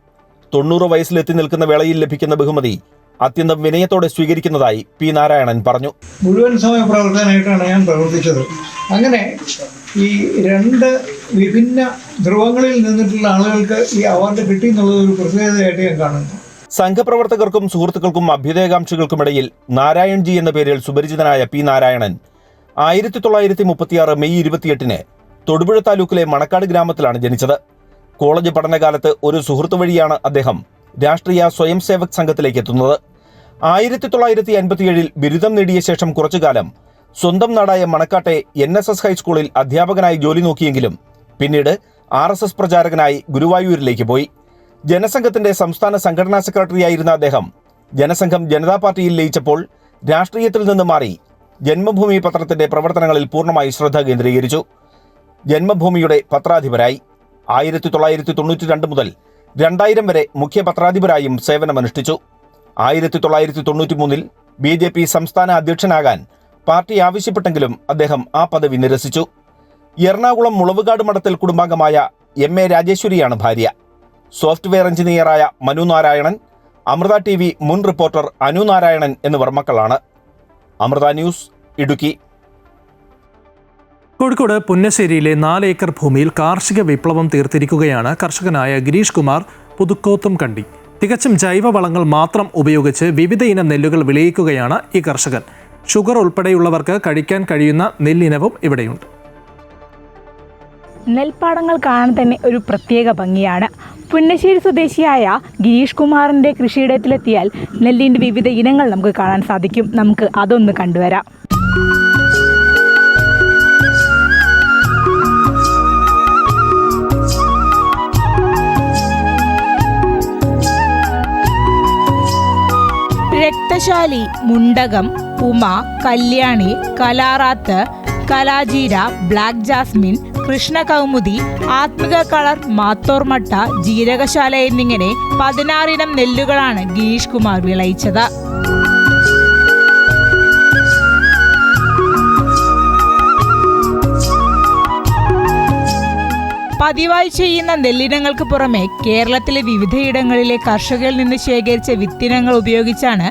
90 വയസ്സിലെത്തി നിൽക്കുന്ന വേളയിൽ ലഭിക്കുന്ന ബഹുമതി അത്യന്തം വിനയത്തോടെ സ്വീകരിക്കുന്നതായി പി നാരായണൻ പറഞ്ഞു. മുഴുവൻ സമയ പ്രവർത്തകനായിട്ടാണ് ഞാൻ പ്രവർത്തിച്ചത്. അങ്ങനെ ഈ 2 വിഭിന്ന ധ്രുവങ്ങളിൽ നിന്നിട്ടുള്ള ആളുകൾക്ക് ഈ അവാർഡ് കിട്ടി എന്നുള്ളത് ഒരു പ്രത്യേകതയായിട്ട് ഞാൻ കാണുന്നു. സംഘപ്രവർത്തകർക്കും സുഹൃത്തുക്കൾക്കും അഭ്യുദയകാംക്ഷികൾക്കുമിടയിൽ നാരായൺജി എന്ന പേരിൽ സുപരിചിതനായ പി നാരായണൻ 1936 മെയ് 28-ന് തൊടുപുഴ താലൂക്കിലെ മണക്കാട് ഗ്രാമത്തിലാണ് ജനിച്ചത്. കോളേജ് പഠനകാലത്ത് ഒരു സുഹൃത്തു വഴിയാണ് അദ്ദേഹം രാഷ്ട്രീയ സ്വയം സേവക് സംഘത്തിലേക്ക് എത്തുന്നത്. 1957 ബിരുദം നേടിയ ശേഷം കുറച്ചുകാലം സ്വന്തം നാടായ മണക്കാട്ടെ NSS ഹൈസ്കൂളിൽ അധ്യാപകനായി ജോലി നോക്കിയെങ്കിലും പിന്നീട് RSS പ്രചാരകനായി ഗുരുവായൂരിലേക്ക് പോയി. ജനസംഘത്തിന്റെ സംസ്ഥാന സംഘടനാ സെക്രട്ടറിയായിരുന്ന അദ്ദേഹം ജനസംഘം ജനതാ പാർട്ടിയിൽ ലയിച്ചപ്പോൾ രാഷ്ട്രീയത്തിൽ നിന്ന് മാറി ജന്മഭൂമി പത്രത്തിന്റെ പ്രവർത്തനങ്ങളിൽ പൂർണ്ണമായി ശ്രദ്ധ കേന്ദ്രീകരിച്ചു. ജന്മഭൂമിയുടെ പത്രാധിപരായി 1992 മുതൽ 2000 വരെ മുഖ്യ പത്രാധിപരായും സേവനമനുഷ്ഠിച്ചു. 1993 BJP സംസ്ഥാന അധ്യക്ഷനാകാൻ പാർട്ടി ആവശ്യപ്പെട്ടെങ്കിലും അദ്ദേഹം ആ പദവി നിരസിച്ചു. എറണാകുളം മുളവുകാട് മഠത്തിൽ കുടുംബാംഗമായ MA രാജേശ്വരിയാണ് ഭാര്യ. സോഫ്റ്റ്വെയർ എഞ്ചിനീയറായ മനു നാരായണൻ, അമൃത TV മുൻ റിപ്പോർട്ടർ അനു നാരായണൻ എന്നിവർ മക്കളാണ്. അമൃത ന്യൂസ്, ഇടുക്കി. കോഴിക്കോട് പുന്നശ്ശേരിയിലെ 4 ഏക്കർ ഭൂമിയിൽ കാർഷിക വിപ്ലവം തീർത്തിരിക്കുകയാണ് കർഷകനായ ഗിരീഷ് കുമാർ പുതുക്കോത്തും കണ്ടി. തികച്ചും ജൈവവളങ്ങൾ മാത്രം ഉപയോഗിച്ച് വിവിധ ഇനം നെല്ലുകൾ വിളയിക്കുകയാണ് ഈ കർഷകൻ. ഷുഗർ ഉൾപ്പെടെയുള്ളവർക്ക് കഴിക്കാൻ കഴിയുന്ന നെല്ലിനവും ഇവിടെയുണ്ട്. നെൽപ്പാടങ്ങൾ കാണാൻ തന്നെ ഒരു പ്രത്യേക ഭംഗിയാണ്. പുന്നശ്ശേരി സ്വദേശിയായ ഗിരീഷ് കുമാറിൻ്റെ കൃഷിയിടത്തിലെത്തിയാൽ നെല്ലിൻ്റെ വിവിധ ഇനങ്ങൾ നമുക്ക് കാണാൻ സാധിക്കും. നമുക്ക് അതൊന്ന് കണ്ടുവരാം. രക്തശാലി, മുണ്ടകം, ഉമ, കല്യാണി, കലാറാത്ത്, കലാജീര, ബ്ലാക്ക് ജാസ്മിൻ, കൃഷ്ണകൗമുദി, ആത്മിക കളർ, മാത്തോർമട്ട, ജീരകശാല എന്നിങ്ങനെ 16 ഇനം നെല്ലുകളാണ് ഗിരീഷ് കുമാർ വിളയിച്ചത്. പതിവായി ചെയ്യുന്ന നെല്ലിനങ്ങൾക്ക് പുറമെ കേരളത്തിലെ വിവിധയിടങ്ങളിലെ കർഷകരിൽ നിന്ന് ശേഖരിച്ച വിത്തിനങ്ങൾ ഉപയോഗിച്ചാണ്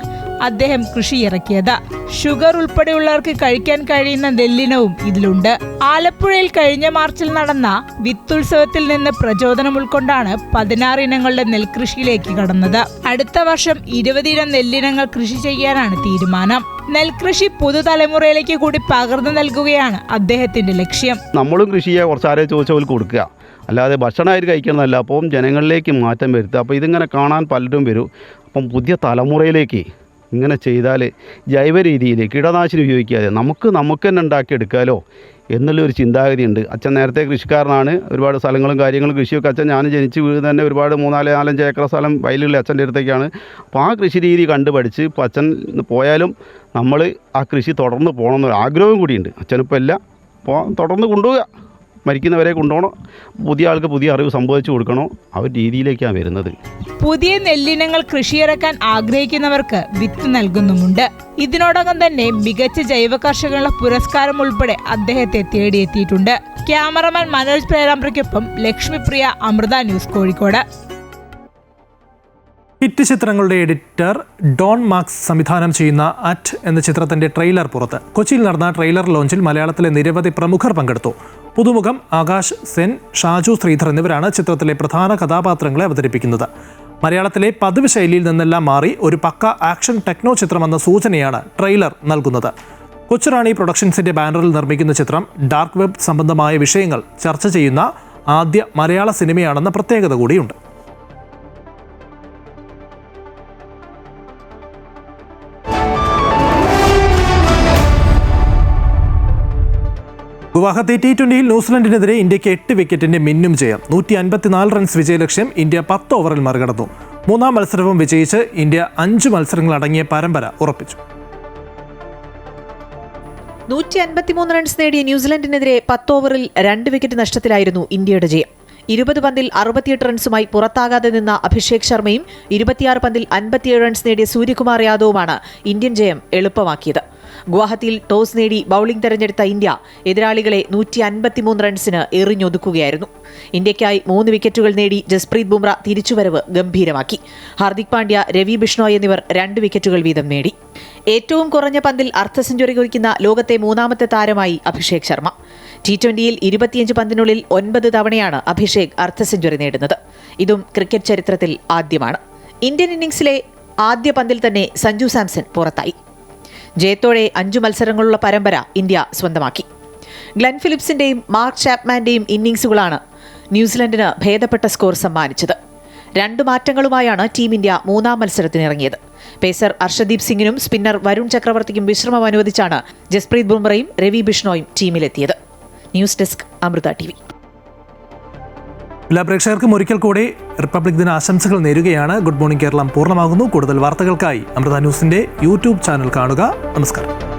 അദ്ദേഹം കൃഷി ഇറക്കിയത്. ഷുഗർ ഉൾപ്പെടെയുള്ളവർക്ക് കഴിക്കാൻ കഴിയുന്ന നെല്ലിനവും ഇതിലുണ്ട്. ആലപ്പുഴയിൽ കഴിഞ്ഞ മാർച്ചിൽ നടന്ന വിത്തുത്സവത്തിൽ നിന്ന് പ്രചോദനം ഉൾക്കൊണ്ടാണ് 16 ഇനങ്ങളുടെ നെൽകൃഷിയിലേക്ക് കടന്നത്. അടുത്ത വർഷം 20 ഇനം നെല്ലിനങ്ങൾ കൃഷി ചെയ്യാനാണ് തീരുമാനം. നെൽകൃഷി പുതുതലമുറയിലേക്ക് കൂടി പകർന്നു നൽകുകയാണ് അദ്ദേഹത്തിന്റെ ലക്ഷ്യം. നമ്മളും കൃഷി ചെയ്യാൻ കുറച്ചാരെ ചോദിച്ചവർക്ക് കൊടുക്കുക, അല്ലാതെ ഭക്ഷണമായിട്ട് കഴിക്കണമെന്നല്ല. അപ്പം ജനങ്ങളിലേക്ക് മാറ്റം വരുത്തുക. അപ്പോൾ ഇതിങ്ങനെ കാണാൻ പലരും വരും. അപ്പം പുതിയ തലമുറയിലേക്ക് ഇങ്ങനെ ചെയ്താൽ ജൈവ രീതിയിൽ കീടനാശിനി ഉപയോഗിക്കാതെ നമുക്ക് തന്നെ ഉണ്ടാക്കിയെടുക്കാമല്ലോ എന്നുള്ളൊരു ചിന്താഗതിയുണ്ട്. അച്ഛൻ നേരത്തെ കൃഷിക്കാരനാണ്. ഒരുപാട് സ്ഥലങ്ങളും കാര്യങ്ങളും കൃഷിയൊക്കെ അച്ഛൻ ഞാൻ ജനിച്ച് വീട് തന്നെ ഒരുപാട് 3-4-5 ഏക്കർ സ്ഥലം വയലുള്ള അച്ഛൻ്റെ അടുത്തേക്കാണ്. അപ്പോൾ ആ കൃഷി രീതി കണ്ടുപഠിച്ച് ഇപ്പോൾ അച്ഛൻ പോയാലും നമ്മൾ ആ കൃഷി തുടർന്ന് പോകണമെന്നൊരു ആഗ്രഹവും കൂടിയുണ്ട്. അച്ഛനിപ്പോൾ എല്ലാം അപ്പോൾ തുടർന്ന് കൊണ്ടുപോവുക, മരിക്കുന്നവരെ കൊണ്ടുപോകണം, പുതിയ ആൾക്ക് പുതിയ അറിവ് സംഭവിച്ചു കൊടുക്കണോ, ആ ഒരു രീതിയിലേക്കാണ് വരുന്നത്. പുതിയ നെല്ലിനങ്ങൾ കൃഷിയിറക്കാൻ ആഗ്രഹിക്കുന്നവർക്ക് വിത്ത് നൽകുന്നുമുണ്ട്. ഇതിനോടകം തന്നെ മികച്ച ജൈവ കർഷകനുള്ള പുരസ്കാരം ഉൾപ്പെടെ അദ്ദേഹത്തെ തേടിയെത്തിയിട്ടുണ്ട്. ക്യാമറമാൻ മനോജ് പ്രേരാമ്പ്രയ്ക്കൊപ്പം ലക്ഷ്മിപ്രിയ, അമൃത ന്യൂസ്, കോഴിക്കോട്. ഹിറ്റ് ചിത്രങ്ങളുടെ എഡിറ്റർ ഡോൺ മാർക്സ് സംവിധാനം ചെയ്യുന്ന അറ്റ് എന്ന ചിത്രത്തിന്റെ ട്രെയിലർ പുറത്ത്. കൊച്ചിയിൽ നടന്ന ട്രെയിലർ ലോഞ്ചിൽ മലയാളത്തിലെ നിരവധി പ്രമുഖർ പങ്കെടുത്തു. പുതുമുഖം ആകാശ് സെൻ, ഷാജു ശ്രീധർ എന്നിവരാണ് ചിത്രത്തിലെ പ്രധാന കഥാപാത്രങ്ങളെ അവതരിപ്പിക്കുന്നത്. മലയാളത്തിലെ പതിവ് ശൈലിയിൽ നിന്നെല്ലാം മാറി ഒരു പക്ക ആക്ഷൻ ടെക്നോ ചിത്രമെന്ന സൂചനയാണ് ട്രെയിലർ നൽകുന്നത്. കൊച്ചുറാണി പ്രൊഡക്ഷൻസിന്റെ ബാനറിൽ നിർമ്മിക്കുന്ന ചിത്രം ഡാർക്ക് വെബ് സംബന്ധമായ വിഷയങ്ങൾ ചർച്ച ചെയ്യുന്ന ആദ്യ മലയാള സിനിമയാണെന്ന പ്രത്യേകത കൂടിയുണ്ട്. ഗുവാഹത്തി T20യിൽ ന്യൂസിലൻഡിനെതിരെ ഇന്ത്യക്ക് 8 വിക്കറ്റിന്റെ മിന്നും ജയം. 154 റൺസ് വിജയലക്ഷ്യം ഇന്ത്യ 10 ഓവറിൽ മറികടന്നു. മൂന്നാം മത്സരവും വിജയിച്ച് ഇന്ത്യ 5 മത്സരങ്ങളടങ്ങിയ പരമ്പര ഉറപ്പിച്ചു. 153 റൺസ് നേടിയ ന്യൂസിലൻഡിനെതിരെ 10 ഓവറിൽ 2 വിക്കറ്റ് നഷ്ടത്തിലായിരുന്നു ഇന്ത്യയുടെ ജയം. 20 പന്തിൽ 68 റൺസുമായി പുറത്താകാതെ നിന്ന അഭിഷേക് ശർമ്മയും 26 പന്തിൽ 57 റൺസ് നേടിയ സൂര്യകുമാർ യാദവുമാണ് ഇന്ത്യൻ ജയം എളുപ്പമാക്കിയത്. ഗുവാഹത്തിയിൽ ടോസ് നേടി ബൌളിംഗ് തെരഞ്ഞെടുത്ത ഇന്ത്യ എതിരാളികളെ 153 റൺസിന് എറിഞ്ഞൊതുക്കുകയായിരുന്നു. ഇന്ത്യയ്ക്കായി 3 വിക്കറ്റുകൾ നേടി ജസ്പ്രീത് ബുംറ തിരിച്ചുവരവ് ഗംഭീരമാക്കി. ഹാർദിക് പാണ്ഡ്യ, രവി ബിഷ്ണോയ് എന്നിവർ 2 വിക്കറ്റുകൾ വീതം നേടി. ഏറ്റവും കുറഞ്ഞ പന്തിൽ അർദ്ധ സെഞ്ചുറി കുറിക്കുന്ന ലോകത്തെ 3ാമത്തെ താരമായി അഭിഷേക് ശർമ്മ. T20യിൽ 25 പന്തിനുള്ളിൽ 9 തവണയാണ് അഭിഷേക് അർദ്ധ സെഞ്ചുറി നേടുന്നത്. ഇതും ക്രിക്കറ്റ് ചരിത്രത്തിൽ ആദ്യമാണ്. ഇന്ത്യൻ ഇന്നിംഗ്സിലെ ആദ്യ പന്തിൽ തന്നെ സഞ്ജു സാംസൺ പുറത്തായി. ജയത്തോടെ 5 മത്സരങ്ങളുള്ള പരമ്പര ഇന്ത്യ സ്വന്തമാക്കി. ഗ്ലെൻ ഫിലിപ്സിന്റെയും മാർക്ക് ചാപ്മാന്റെയും ഇന്നിംഗ്സുകളാണ് ന്യൂസിലൻഡിന് ഭേദപ്പെട്ട സ്കോർ സമ്മാനിച്ചത്. 2 മാറ്റങ്ങളുമായാണ് ടീം ഇന്ത്യ 3ാം മത്സരത്തിനിറങ്ങിയത്. പേസർ അർഷദീപ് സിംഗിനും സ്പിന്നർ വരുൺ ചക്രവർത്തിക്കും വിശ്രമം അനുവദിച്ചാണ് ജസ്പ്രീത് ബുംറയും രവി ബിഷ്ണോയും ടീമിലെത്തിയത്. News desk Amrita TV. എല്ലാ പ്രേക്ഷകർക്കും ഒരിക്കൽ കൂടി റിപ്പബ്ലിക് ദിന ആശംസകൾ നേരുകയാണ്. ഗുഡ് മോർണിംഗ് കേരളം പൂർണ്ണമാകുന്നു. കൂടുതൽ വാർത്തകൾക്കായി അമൃത ന്യൂസിന്റെ YouTube ചാനൽ കാണുക. നമസ്കാരം.